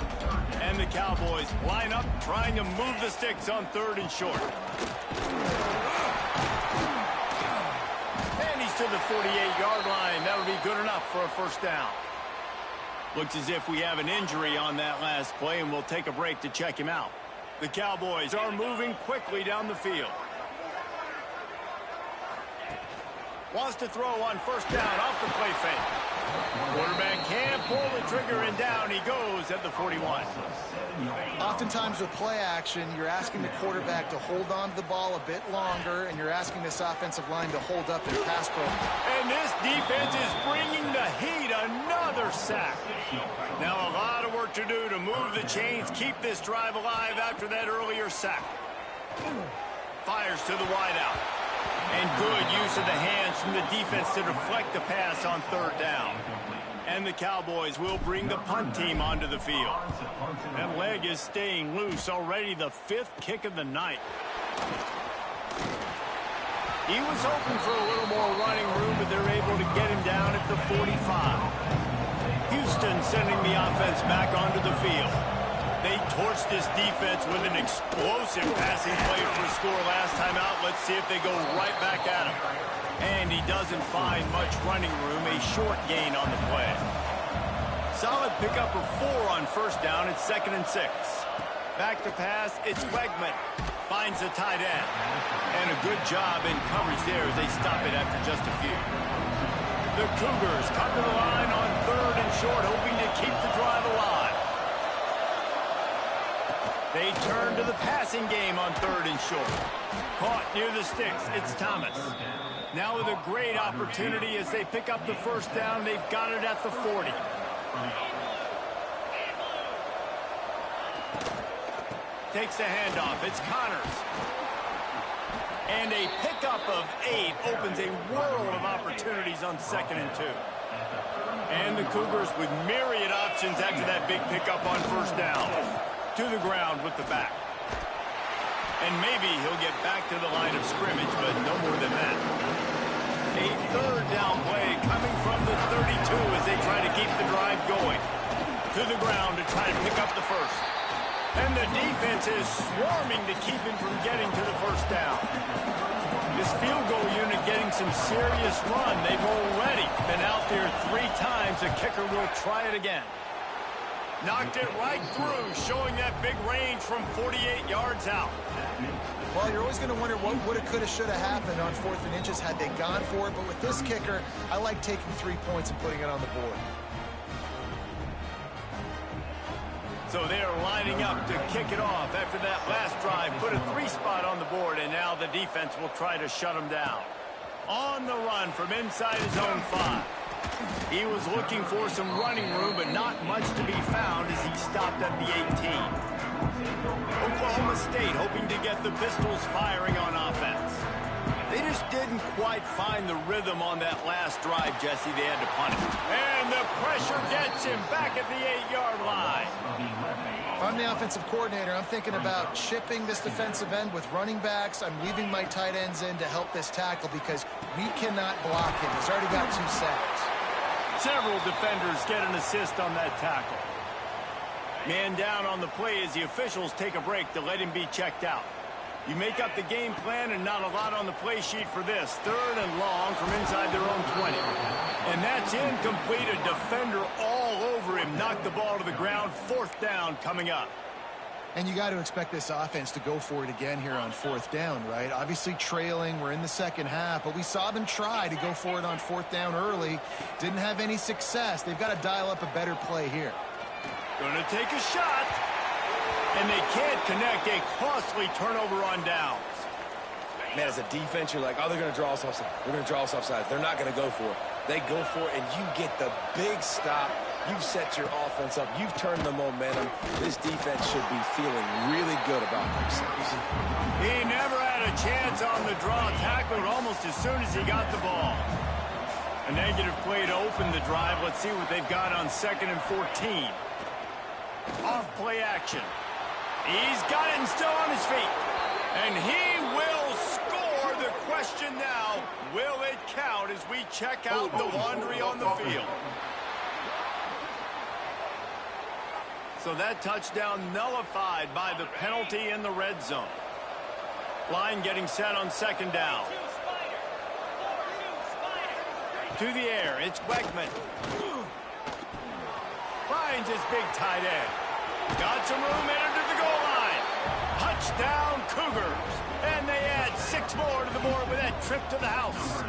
And the Cowboys line up trying to move the sticks on 3rd and short. And he's to the 48-yard line. That'll be good enough for a 1st down. Looks as if we have an injury on that last play, and we'll take a break to check him out. The Cowboys are moving quickly down the field. Wants to throw on 1st down off the play fake. Quarterback can't pull the trigger, and down he goes at the 41. Oftentimes with play action, you're asking the quarterback to hold on to the ball a bit longer, and you're asking this offensive line to hold up their pass pro. And this defense is bringing the heat. Another sack. Now a lot of work to do to move the chains, keep this drive alive after that earlier sack. Fires to the wideout. And good use of the hands from the defense to deflect the pass on 3rd down. And the Cowboys will bring the punt team onto the field. That leg is staying loose, already the 5th kick of the night. He was hoping for a little more running room, but they're able to get him down at the 45. Houston sending the offense back onto the field. They torched this defense with an explosive passing play for a score last time out. Let's see if they go right back at him. And he doesn't find much running room, a short gain on the play. Solid pickup of 4 on first down. It's 2nd and 6. Back to pass, it's Wegman. Finds the tight end. And a good job in coverage there as they stop it after just a few. The Cougars come to the line on 3rd and short, hoping to keep the drive alive. They turn to the passing game on 3rd and short. Caught near the sticks, it's Thomas. Now with a great opportunity as they pick up the first down, they've got it at the 40. Takes the handoff, it's Connors. And a pickup of 8 opens a world of opportunities on 2nd and 2. And the Cougars with myriad options after that big pickup on first down. To the ground with the back. And maybe he'll get back to the line of scrimmage, but no more than that. A 3rd down play coming from the 32 as they try to keep the drive going. To the ground to try to pick up the first. And the defense is swarming to keep him from getting to the first down. This field goal unit getting some serious run. They've already been out there 3 times. The kicker will try it again. Knocked it right through, showing that big range from 48 yards out. Well, you're always going to wonder what woulda, coulda, shoulda happened on 4th and inches had they gone for it. But with this kicker, I like taking 3 points and putting it on the board. So they are lining up to kick it off after that last drive. Put a 3 spot on the board, and now the defense will try to shut them down. On the run from inside his own 5. He was looking for some running room, but not much to be found as he stopped at the 18. Oklahoma State hoping to get the Pistols firing on offense. They just didn't quite find the rhythm on that last drive, Jesse. They had to punt it. And the pressure gets him back at the 8-yard line. If I'm the offensive coordinator, I'm thinking about chipping this defensive end with running backs. I'm leaving my tight ends in to help this tackle because we cannot block him. He's already got 2 sacks. Several defenders get an assist on that tackle. Man down on the play as the officials take a break to let him be checked out. You make up the game plan and not a lot on the play sheet for this. 3rd and long from inside their own 20. And that's incomplete. A defender all over him. Knocked the ball to the ground. 4th down coming up. And you got to expect this offense to go for it again here on 4th down, right? Obviously trailing, we're in the second half, but we saw them try to go for it on 4th down early. Didn't have any success. They've got to dial up a better play here. Gonna take a shot. And they can't connect. A costly turnover on downs. Man, as a defense, you're like, oh, they're going to draw us offside. They're going to draw us offside. They're not going to go for it. They go for it, and you get the big stop. You've set your offense up. You've turned the momentum. This defense should be feeling really good about themselves. He never had a chance on the draw. Tackled almost as soon as he got the ball. A negative play to open the drive. Let's see what they've got on 2nd and 14. Off play action. He's got it and still on his feet. And he will score. The question now, will it count as we check out the laundry on the field? So that touchdown nullified by the penalty in the red zone. Line getting set on 2nd down. To the air, it's Wegman. Finds his big tight end. Got some room headed to the goal line. Touchdown Cougars. And they add 6 more to the board with that trip to the house.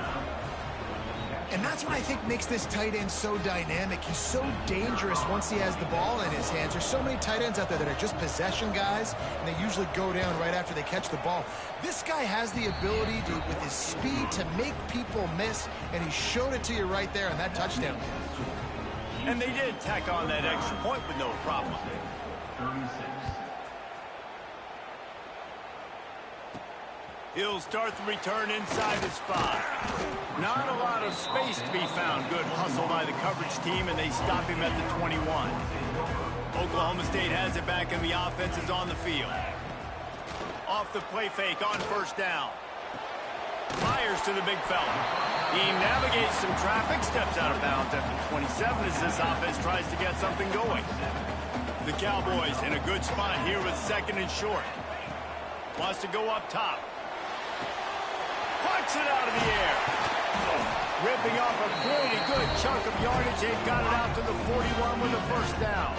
And that's what I think makes this tight end so dynamic. He's so dangerous once he has the ball in his hands. There's so many tight ends out there that are just possession guys, and they usually go down right after they catch the ball. This guy has the ability to, with his speed, to make people miss, and he showed it to you right there on that touchdown. And they did tack on that extra point with no problem. 36. He'll start the return inside his 5. Not a lot of space to be found. Good hustle by the coverage team, and they stop him at the 21. Oklahoma State has it back, and the offense is on the field. Off the play fake on first down. Fires to the big fella. He navigates some traffic, steps out of bounds at the 27 as this offense tries to get something going. The Cowboys in a good spot here with 2nd and short. Wants to go up top. Pucks it out of the air. Ripping off a pretty good chunk of yardage. They've got it out to the 41 with a first down.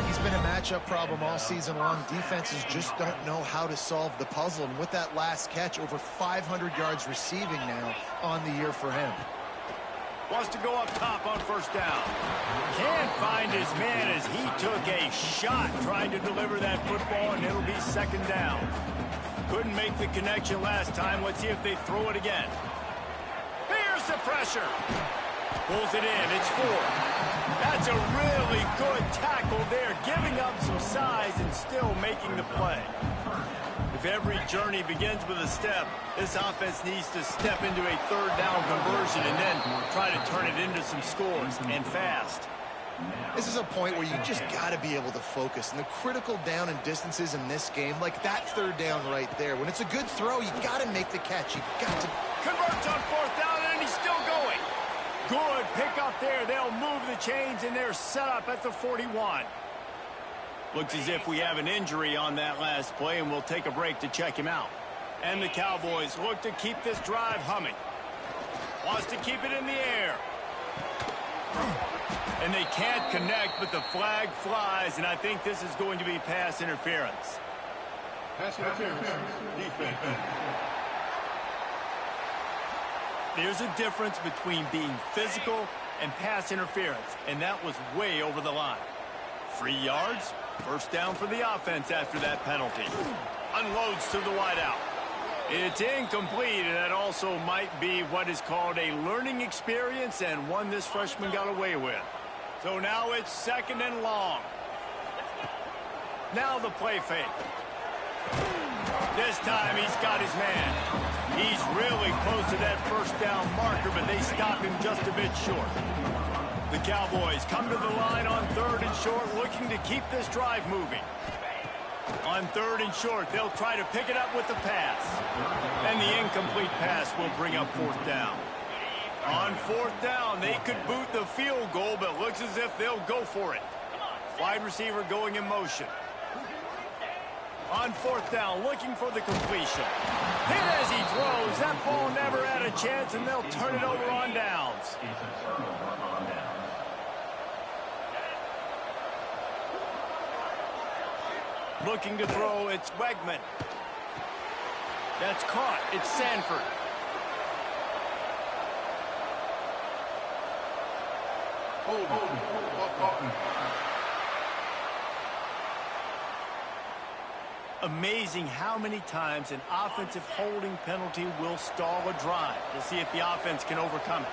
He's been a matchup problem all season long. Defenses just don't know how to solve the puzzle. And with that last catch, over 500 yards receiving now on the year for him. Wants to go up top on first down. Can't find his man as he took a shot trying to deliver that football, and it'll be 2nd down. Couldn't make the connection last time. Let's see if they throw it again. Here's the pressure. Pulls it in. It's 4. That's a really good tackle there, giving up some size and still making the play. If every journey begins with a step, this offense needs to step into a 3rd down conversion and then try to turn it into some scores, and fast. This is a point where you just got to be able to focus. And the critical down and distances in this game, like that 3rd down right there, when it's a good throw, you got to make the catch. You got to... Converts on 4th down, and he's still going. Good pick up there. They'll move the chains, and they're set up at the 41. Looks as if we have an injury on that last play, and we'll take a break to check him out. And the Cowboys look to keep this drive humming. Wants to keep it in the air. And they can't connect, but the flag flies, and I think this is going to be pass interference. Pass interference. Defense. There's a difference between being physical and pass interference, and that was way over the line. 3 yards, first down for the offense after that penalty. Unloads to the wideout. It's incomplete, and that also might be what is called a learning experience, and one this freshman got away with. So now it's 2nd and long. Now the play fake. This time he's got his man. He's really close to that first down marker, but they stop him just a bit short. The Cowboys come to the line on 3rd and short, looking to keep this drive moving. On 3rd and short, they'll try to pick it up with the pass. And the incomplete pass will bring up 4th down. On 4th down, they could boot the field goal, but looks as if they'll go for it. Wide receiver going in motion. On 4th down, looking for the completion. Hit as he throws. That ball never had a chance, and they'll turn it over on downs. Looking to throw, it's Wegman. That's caught. It's Sanford. Amazing how many times an offensive holding penalty will stall a drive. We'll see if the offense can overcome it.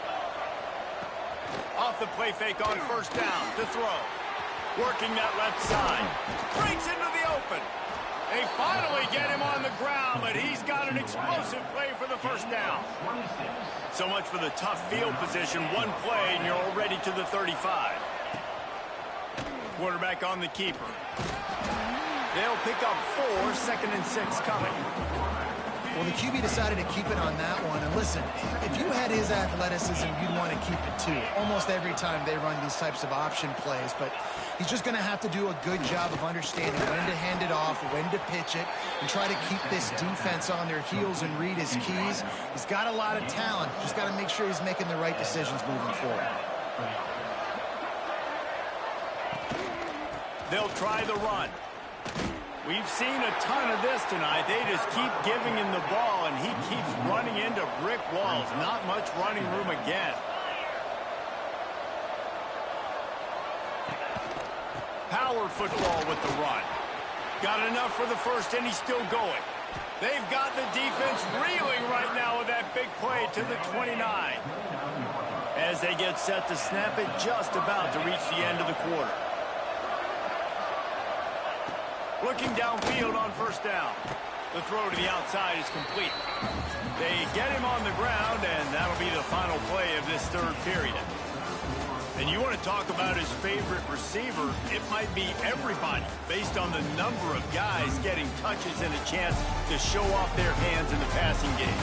Off the play fake on first down to throw. Working that left side. Breaks into the open. They finally get him on the ground, but he's got an explosive play for the first down. So much for the tough field position. One play, and you're already to the 35. Quarterback on the keeper. They'll pick up 4, 2nd and 6 coming. Well, the QB decided to keep it on that one. And listen, if you had his athleticism, you'd want to keep it too. Almost every time they run these types of option plays. But he's just going to have to do a good job of understanding when to hand it off, when to pitch it, and try to keep this defense on their heels and read his keys. He's got a lot of talent. Just got to make sure he's making the right decisions moving forward. They'll try the run. We've seen a ton of this tonight. They just keep giving him the ball, and he keeps running into brick walls. Not much running room again. Power football with the run. Got enough for the first, and he's still going. They've got the defense reeling right now with that big play to the 29. As they get set to snap it, just about to reach the end of the quarter. Looking downfield on first down. The throw to the outside is complete. They get him on the ground, and that'll be the final play of this third period. And you want to talk about his favorite receiver, it might be everybody, based on the number of guys getting touches and a chance to show off their hands in the passing game.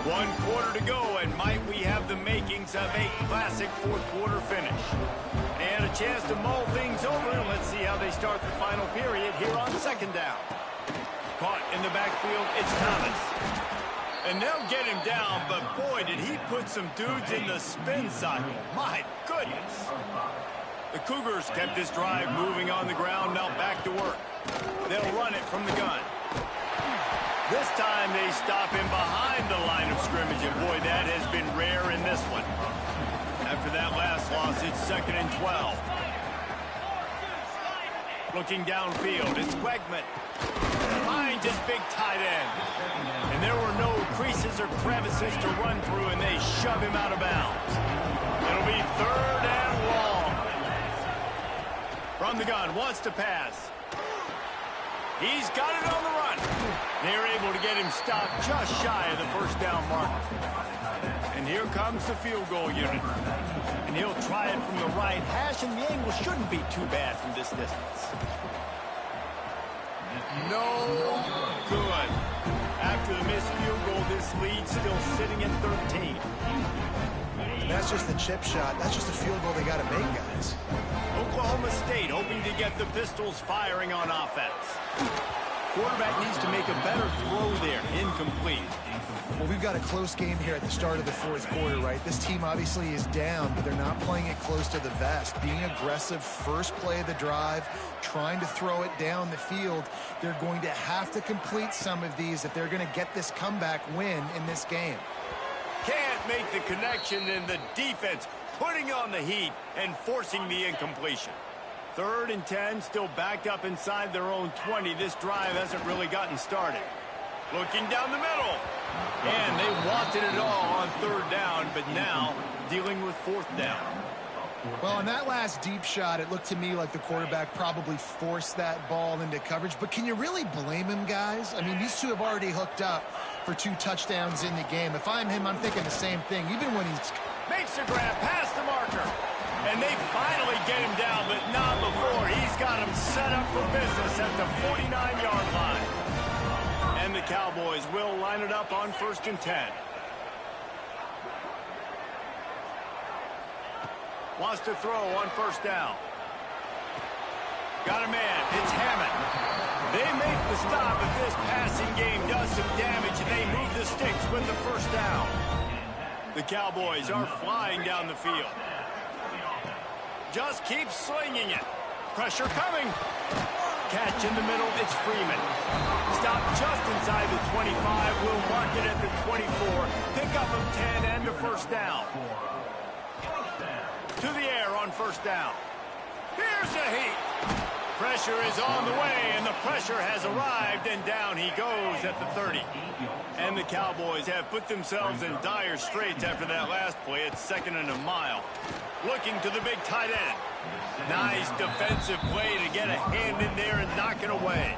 1 quarter to go, and might we have the makings of a classic fourth quarter finish. And a chance to mull things over. Let's see how they start the final period here on second down. Caught in the backfield, it's Thomas. And they'll get him down, but boy, did he put some dudes in the spin cycle. My goodness. The Cougars kept this drive moving on the ground, now back to work. They'll run it from the gun. This time they stop him behind the line of scrimmage, and boy, that has been rare in this one. After that last loss, it's 2nd and 12. Looking downfield, it's Wegman. Finds his big tight end. And there were no creases or crevices to run through, and they shove him out of bounds. It'll be 3rd and long. From the gun, wants to pass. He's got it on the run. They're able to get him stopped just shy of the first down mark. And here comes the field goal unit. And he'll try it from the right hash, and the angle shouldn't be too bad from this distance. No good. After the missed field goal, this lead's still sitting at 13. That's just the chip shot. That's just a field goal they got to make, guys. Oklahoma State hoping to get the Pistols firing on offense. Quarterback needs to make a better throw there. Incomplete. Well, we've got a close game here at the start of the fourth quarter, right? This team obviously is down, but they're not playing it close to the vest. Being aggressive, first play of the drive, trying to throw it down the field. They're going to have to complete some of these if they're going to get this comeback win in this game. Can't make the connection, and the defense putting on the heat and forcing the incompletion. 3rd and 10, still backed up inside their own 20. This drive hasn't really gotten started. Looking down the middle. And they wanted it all on 3rd down, but now dealing with 4th down. Well, on that last deep shot, it looked to me like the quarterback probably forced that ball into coverage. But can you really blame him, guys? I mean, these two have already hooked up for 2 touchdowns in the game. If I'm him, I'm thinking the same thing, even when he's... Makes the grab past the marker. And they finally get him down, but not before. He's got him set up for business at the 49-yard line. And the Cowboys will line it up on 1st and 10. Wants to throw on 1st down. Got a man. It's Hammond. They make the stop, but this passing game does some damage, and they move the sticks with the 1st down. The Cowboys are flying down the field. Just keep slinging it. Pressure coming. Catch in the middle. It's Freeman. Stop just inside the 25. Will mark it at the 24. Pick up of 10 and a 1st down. To the air on 1st down. Here's the heat. Pressure is on the way, and the pressure has arrived, and down he goes at the 30. And the Cowboys have put themselves in dire straits after that last play. It's 2nd and a mile. Looking to the big tight end. Nice defensive play to get a hand in there and knock it away.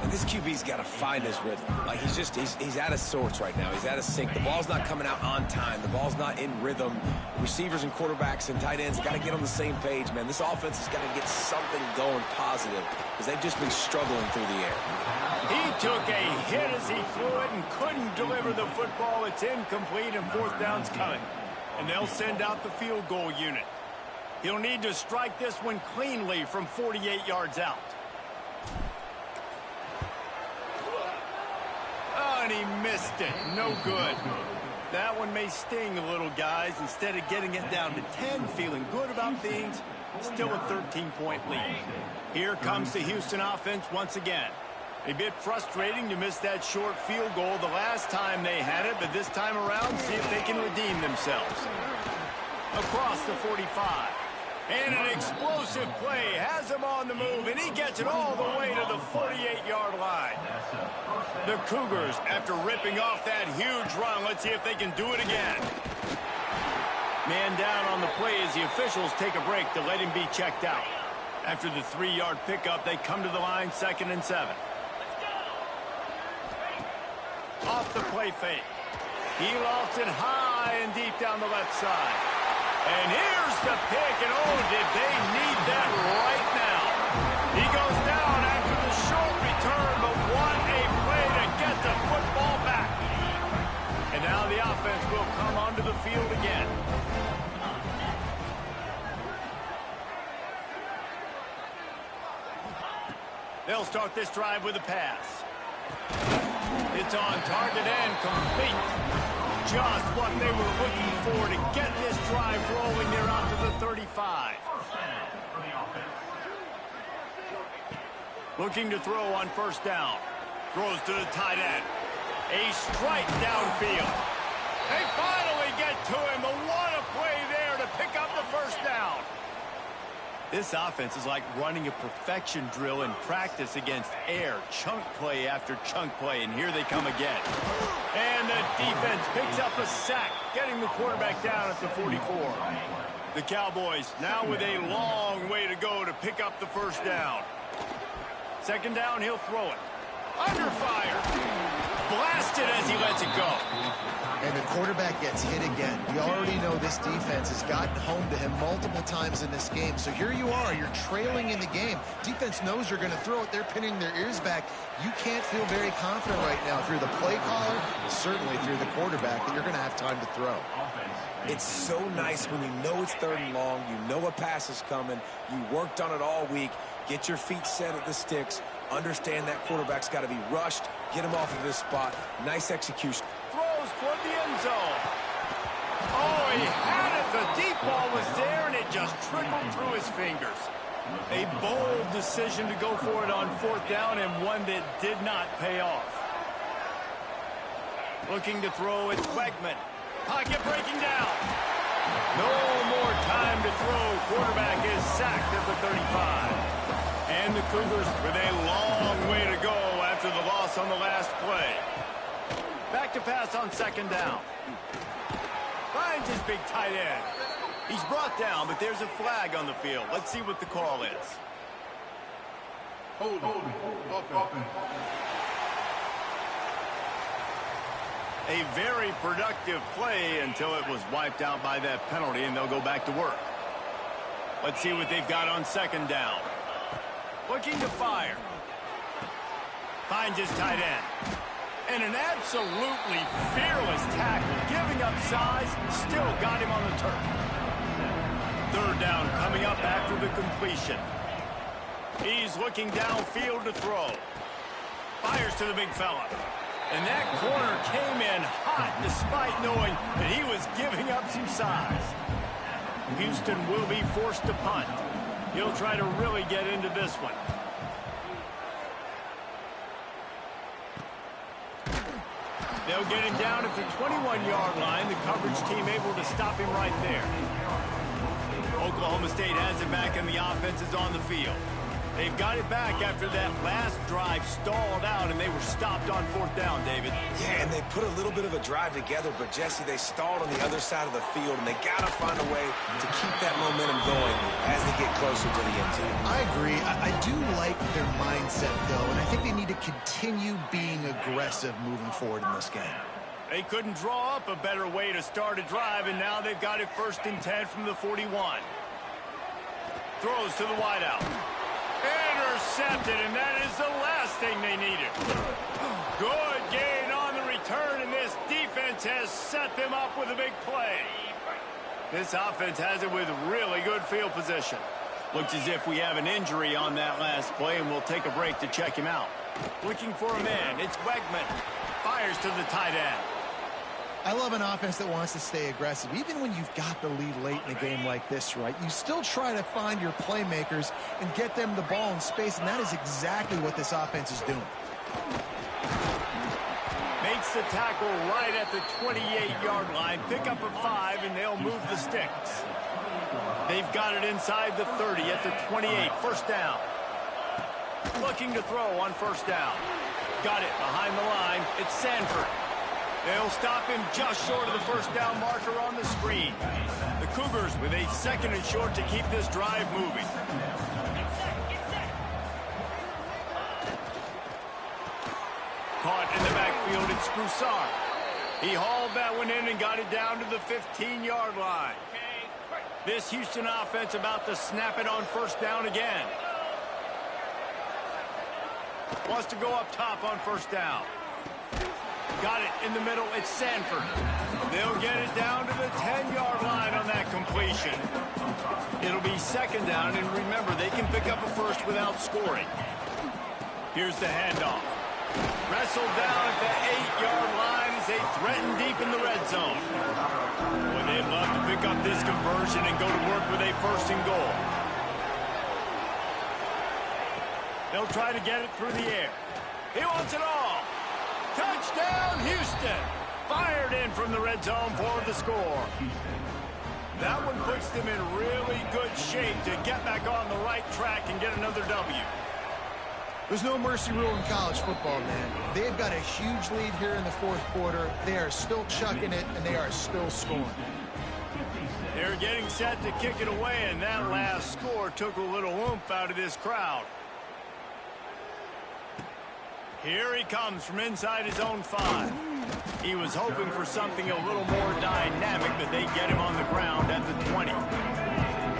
And this QB's got to find his rhythm. Like, he's out of sorts right now. He's out of sync. The ball's not coming out on time. The ball's not in rhythm. Receivers and quarterbacks and tight ends got to get on the same page, man. This offense has got to get something going positive because they've just been struggling through the air. He took a hit as he threw it and couldn't deliver the football. It's incomplete, and 4th down's coming. And they'll send out the field goal unit. He'll need to strike this one cleanly from 48 yards out. Oh, and he missed it. No good. That one may sting a little, guys. Instead of getting it down to 10, feeling good about things, still a 13-point lead. Here comes the Houston offense once again. A bit frustrating to miss that short field goal the last time they had it, but this time around, see if they can redeem themselves. Across the 45. And an explosive play has him on the move, and he gets it all the way to the 48-yard line. The Cougars, after ripping off that huge run, let's see if they can do it again. Man down on the play as the officials take a break to let him be checked out. After the 3-yard pickup, they come to the line, 2nd and 7. Off the play fake. He lofts it high and deep down the left side. And here's the pick, and oh, did they need that right now. He goes down after the short return, but what a play to get the football back. And now the offense will come onto the field again. They'll start this drive with a pass. It's on target and complete. Just what they were looking for to get this drive rolling. They're out to the 35. Looking to throw on 1st down. Throws to the tight end. A strike downfield. They finally get to him. But what a play there to pick up the 1st down. This offense is like running a perfection drill in practice against air. Chunk play after chunk play, and here they come again. And the defense picks up a sack, getting the quarterback down at the 44. The Cowboys now with a long way to go to pick up the 1st down. 2nd down, he'll throw it. Under fire. Blasted as he lets it go. And the quarterback gets hit again. We already know this defense has gotten home to him multiple times in this game. So here you are. You're trailing in the game. Defense knows you're going to throw it. They're pinning their ears back. You can't feel very confident right now through the play caller, certainly through the quarterback, that you're going to have time to throw. It's so nice when you know it's 3rd and long, you know a pass is coming, you worked on it all week, get your feet set at the sticks, understand that quarterback's got to be rushed, get him off of his spot. Nice execution. Throws toward the end zone. Oh, he had it. The deep ball was there, and it just trickled through his fingers. A bold decision to go for it on 4th down, and one that did not pay off. Looking to throw, it's Wegman. Pocket breaking down. No more time to throw. Quarterback is sacked at the 35. And the Cougars with a long way to go after the loss on the last play. Back to pass on 2nd down. Finds his big tight end. He's brought down, but there's a flag on the field. Let's see what the call is. Hold offense. A very productive play until it was wiped out by that penalty, and they'll go back to work. Let's see what they've got on 2nd down. Looking to fire. Finds his tight end. And an absolutely fearless tackle. Giving up size, still got him on the turf. 3rd down coming up after the completion. He's looking downfield to throw. Fires to the big fella. And that corner came in hot despite knowing that he was giving up some size. Houston will be forced to punt. He'll try to really get into this one. They'll get him down at the 21-yard line. The coverage team able to stop him right there. Oklahoma State has it back, and the offense is on the field. They've got it back after that last drive stalled out, and they were stopped on 4th down, David. Yeah, and they put a little bit of a drive together, but, Jesse, they stalled on the other side of the field, and they got to find a way to keep that momentum going as they get closer to the end zone. I agree. I do like their mindset, though, and I think they need to continue being aggressive moving forward in this game. They couldn't draw up a better way to start a drive, and now they've got it 1st and 10 from the 41. Throws to the wideout. Intercepted, and that is the last thing they needed. Good gain on the return, and this defense has set them up with a big play. This offense has it with really good field position. Looks as if we have an injury on that last play, and we'll take a break to check him out. Looking for a man. It's Wegman. Fires to the tight end. I love an offense that wants to stay aggressive. Even when you've got the lead late in a game like this, right, you still try to find your playmakers and get them the ball in space, and that is exactly what this offense is doing. Makes the tackle right at the 28-yard line. Pick up a 5, and they'll move the sticks. They've got it inside the 30 at the 28. 1st down. Looking to throw on 1st down. Got it behind the line. It's Sanford. They'll stop him just short of the first down marker on the screen. The Cougars with a 2nd and short to keep this drive moving. Caught in the backfield, it's Broussard. He hauled that one in and got it down to the 15-yard line. This Houston offense about to snap it on first down again. Wants to go up top on first down. Got it in the middle. It's Sanford. They'll get it down to the 10-yard line on that completion. It'll be 2nd down, and remember, they can pick up a first without scoring. Here's the handoff. Wrestled down at the 8-yard line as they threaten deep in the red zone. Boy, they'd love to pick up this conversion and go to work with a 1st and goal. They'll try to get it through the air. He wants it all. Touchdown, Houston! Fired in from the red zone for the score. That one puts them in really good shape to get back on the right track and get another W. There's no mercy rule in college football, man. They've got a huge lead here in the 4th quarter. They are still chucking it, and they are still scoring. They're getting set to kick it away, and that last score took a little oomph out of this crowd. Here he comes from inside his own 5. He was hoping for something a little more dynamic, but they get him on the ground at the 20.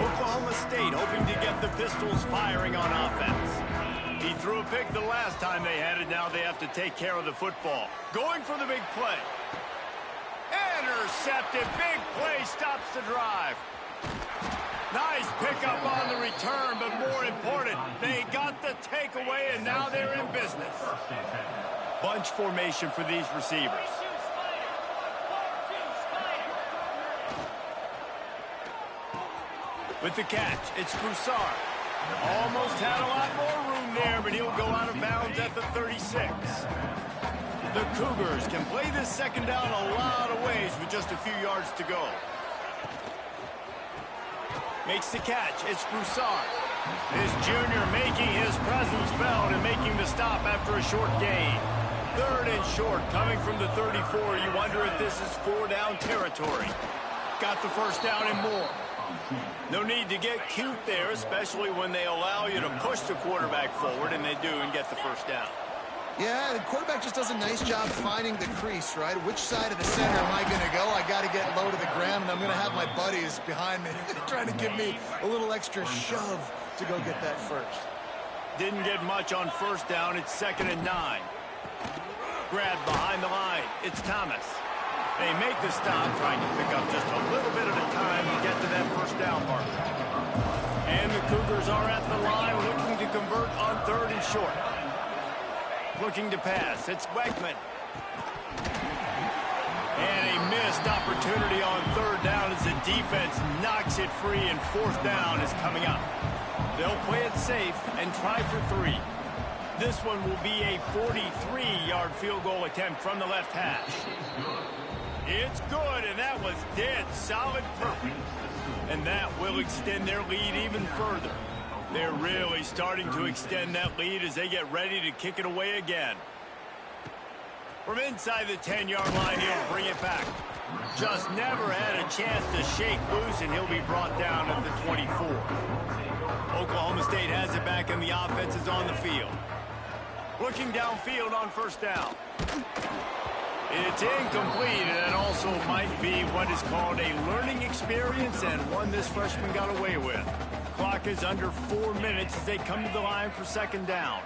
Oklahoma State hoping to get the Pistols firing on offense. He threw a pick the last time they had it. Now they have to take care of the football. Going for the big play. Intercepted. Big play stops the drive. Nice pickup on the return, but more important, they got the takeaway, and now they're in business. Bunch formation for these receivers. With the catch, it's Broussard. Almost had a lot more room there, but he'll go out of bounds at the 36. The Cougars can play this 2nd down a lot of ways with just a few yards to go. Makes the catch. It's Broussard. This junior making his presence felt and making the stop after a short gain. 3rd and short coming from the 34. You wonder if this is 4-down territory. Got the first down and more. No need to get cute there, especially when they allow you to push the quarterback forward, and they do, and get the first down. Yeah, the quarterback just does a nice job finding the crease, right? Which side of the center am I going to go? I got to get low to the ground, and I'm going to have my buddies behind me trying to give me a little extra shove to go get that first. Didn't get much on first down. It's 2nd and 9. Grabbed behind the line. It's Thomas. They make the stop, trying to pick up just a little bit at a time to get to that first down marker. And the Cougars are at the line looking to convert on 3rd and short. Looking to pass. It's Wegman. And a missed opportunity on 3rd down as the defense knocks it free, and 4th down is coming up. They'll play it safe and try for 3. This one will be a 43-yard field goal attempt from the left hash. It's good, and that was dead solid perfect. And that will extend their lead even further. They're really starting to extend that lead as they get ready to kick it away again. From inside the 10-yard line, he'll bring it back. Just never had a chance to shake loose, and he'll be brought down at the 24. Oklahoma State has it back, and the offense is on the field. Looking downfield on first down. It's incomplete, and it also might be what is called a learning experience, and one this freshman got away with. Clock is under 4 minutes as they come to the line for 2nd down.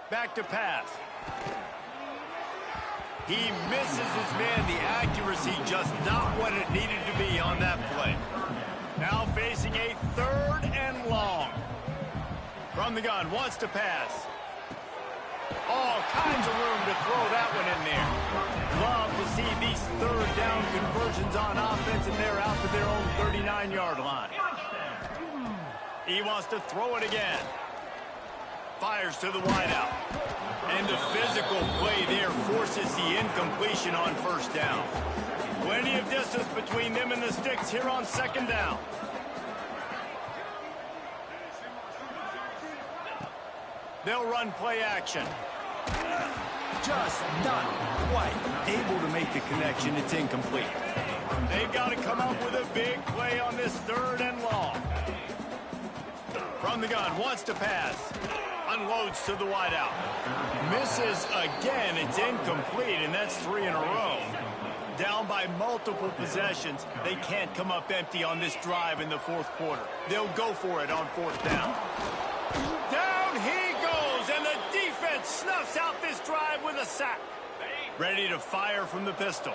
Back to pass. He misses his man. The accuracy just not what it needed to be on that play. Now facing a 3rd and long. From the gun, wants to pass. All kinds of room to throw that one in there. Love to see these 3rd down conversions on offense, and they're out to their own 39-yard line. He wants to throw it again. Fires to the wideout. And the physical play there forces the incompletion on first down. Plenty of distance between them and the sticks here on 2nd down. They'll run play action. Just not quite able to make the connection. It's incomplete. They've got to come up with a big play on this 3rd and long. From the gun, wants to pass. Unloads to the wideout. Misses again. It's incomplete, and that's 3 in a row. Down by multiple possessions. They can't come up empty on this drive in the 4th quarter. They'll go for it on 4th down. Down he goes, and the defense snuffs out this drive with a sack. Ready to fire from the pistol.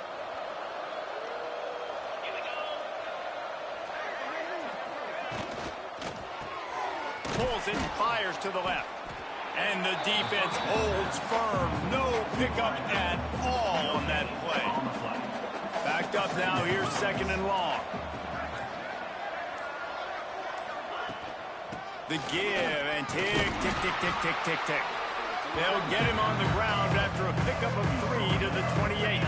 Pulls it and fires to the left. And the defense holds firm. No pickup at all on that play. Backed up now. Here's 2nd and long. The give and tick, tick, tick, tick, tick, tick, tick. They'll get him on the ground after a pickup of 3 to the 28.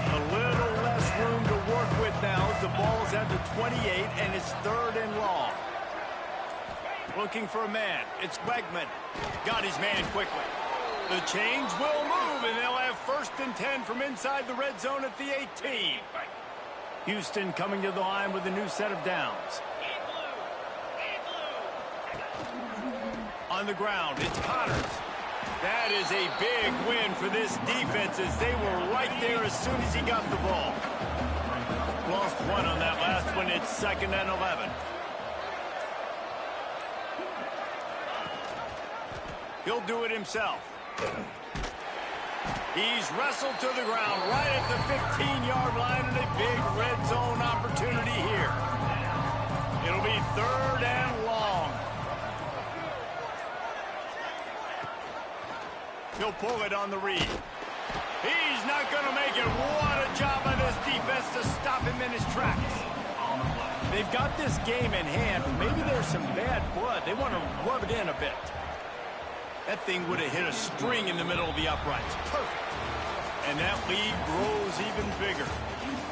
A little less room to work with now as the ball's at the 28 and it's 3rd and long. Looking for a man. It's Wegman. Got his man quickly. The change will move, and they'll have 1st and 10 from inside the red zone at the 18. Houston coming to the line with a new set of downs. On the ground, it's Connors. That is a big win for this defense as they were right there as soon as he got the ball. Lost 1 on that last one. It's 2nd and 11. He'll do it himself. He's wrestled to the ground right at the 15-yard line and a big red zone opportunity here. It'll be 3rd and long. He'll pull it on the read. He's not going to make it. What a job by this defense to stop him in his tracks. They've got this game in hand. Maybe there's some bad blood. They want to rub it in a bit. That thing would have hit a string in the middle of the uprights. Perfect. And that lead grows even bigger.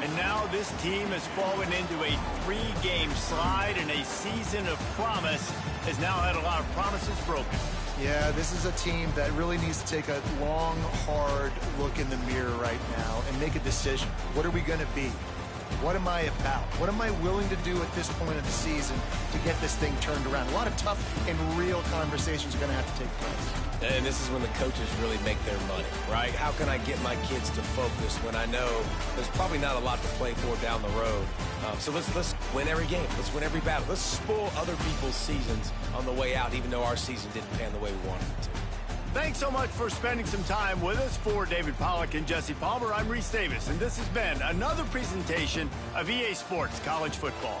And now this team has fallen into a 3-game slide, and a season of promise has now had a lot of promises broken. Yeah, this is a team that really needs to take a long, hard look in the mirror right now and make a decision. What are we going to be? What am I about? What am I willing to do at this point of the season to get this thing turned around? A lot of tough and real conversations are going to have to take place. And this is when the coaches really make their money, right? How can I get my kids to focus when I know there's probably not a lot to play for down the road? So let's win every game. Let's win every battle. Let's spoil other people's seasons on the way out, even though our season didn't pan the way we wanted it to. Thanks so much for spending some time with us. For David Pollack and Jesse Palmer, I'm Reese Davis, and this has been another presentation of EA Sports College Football.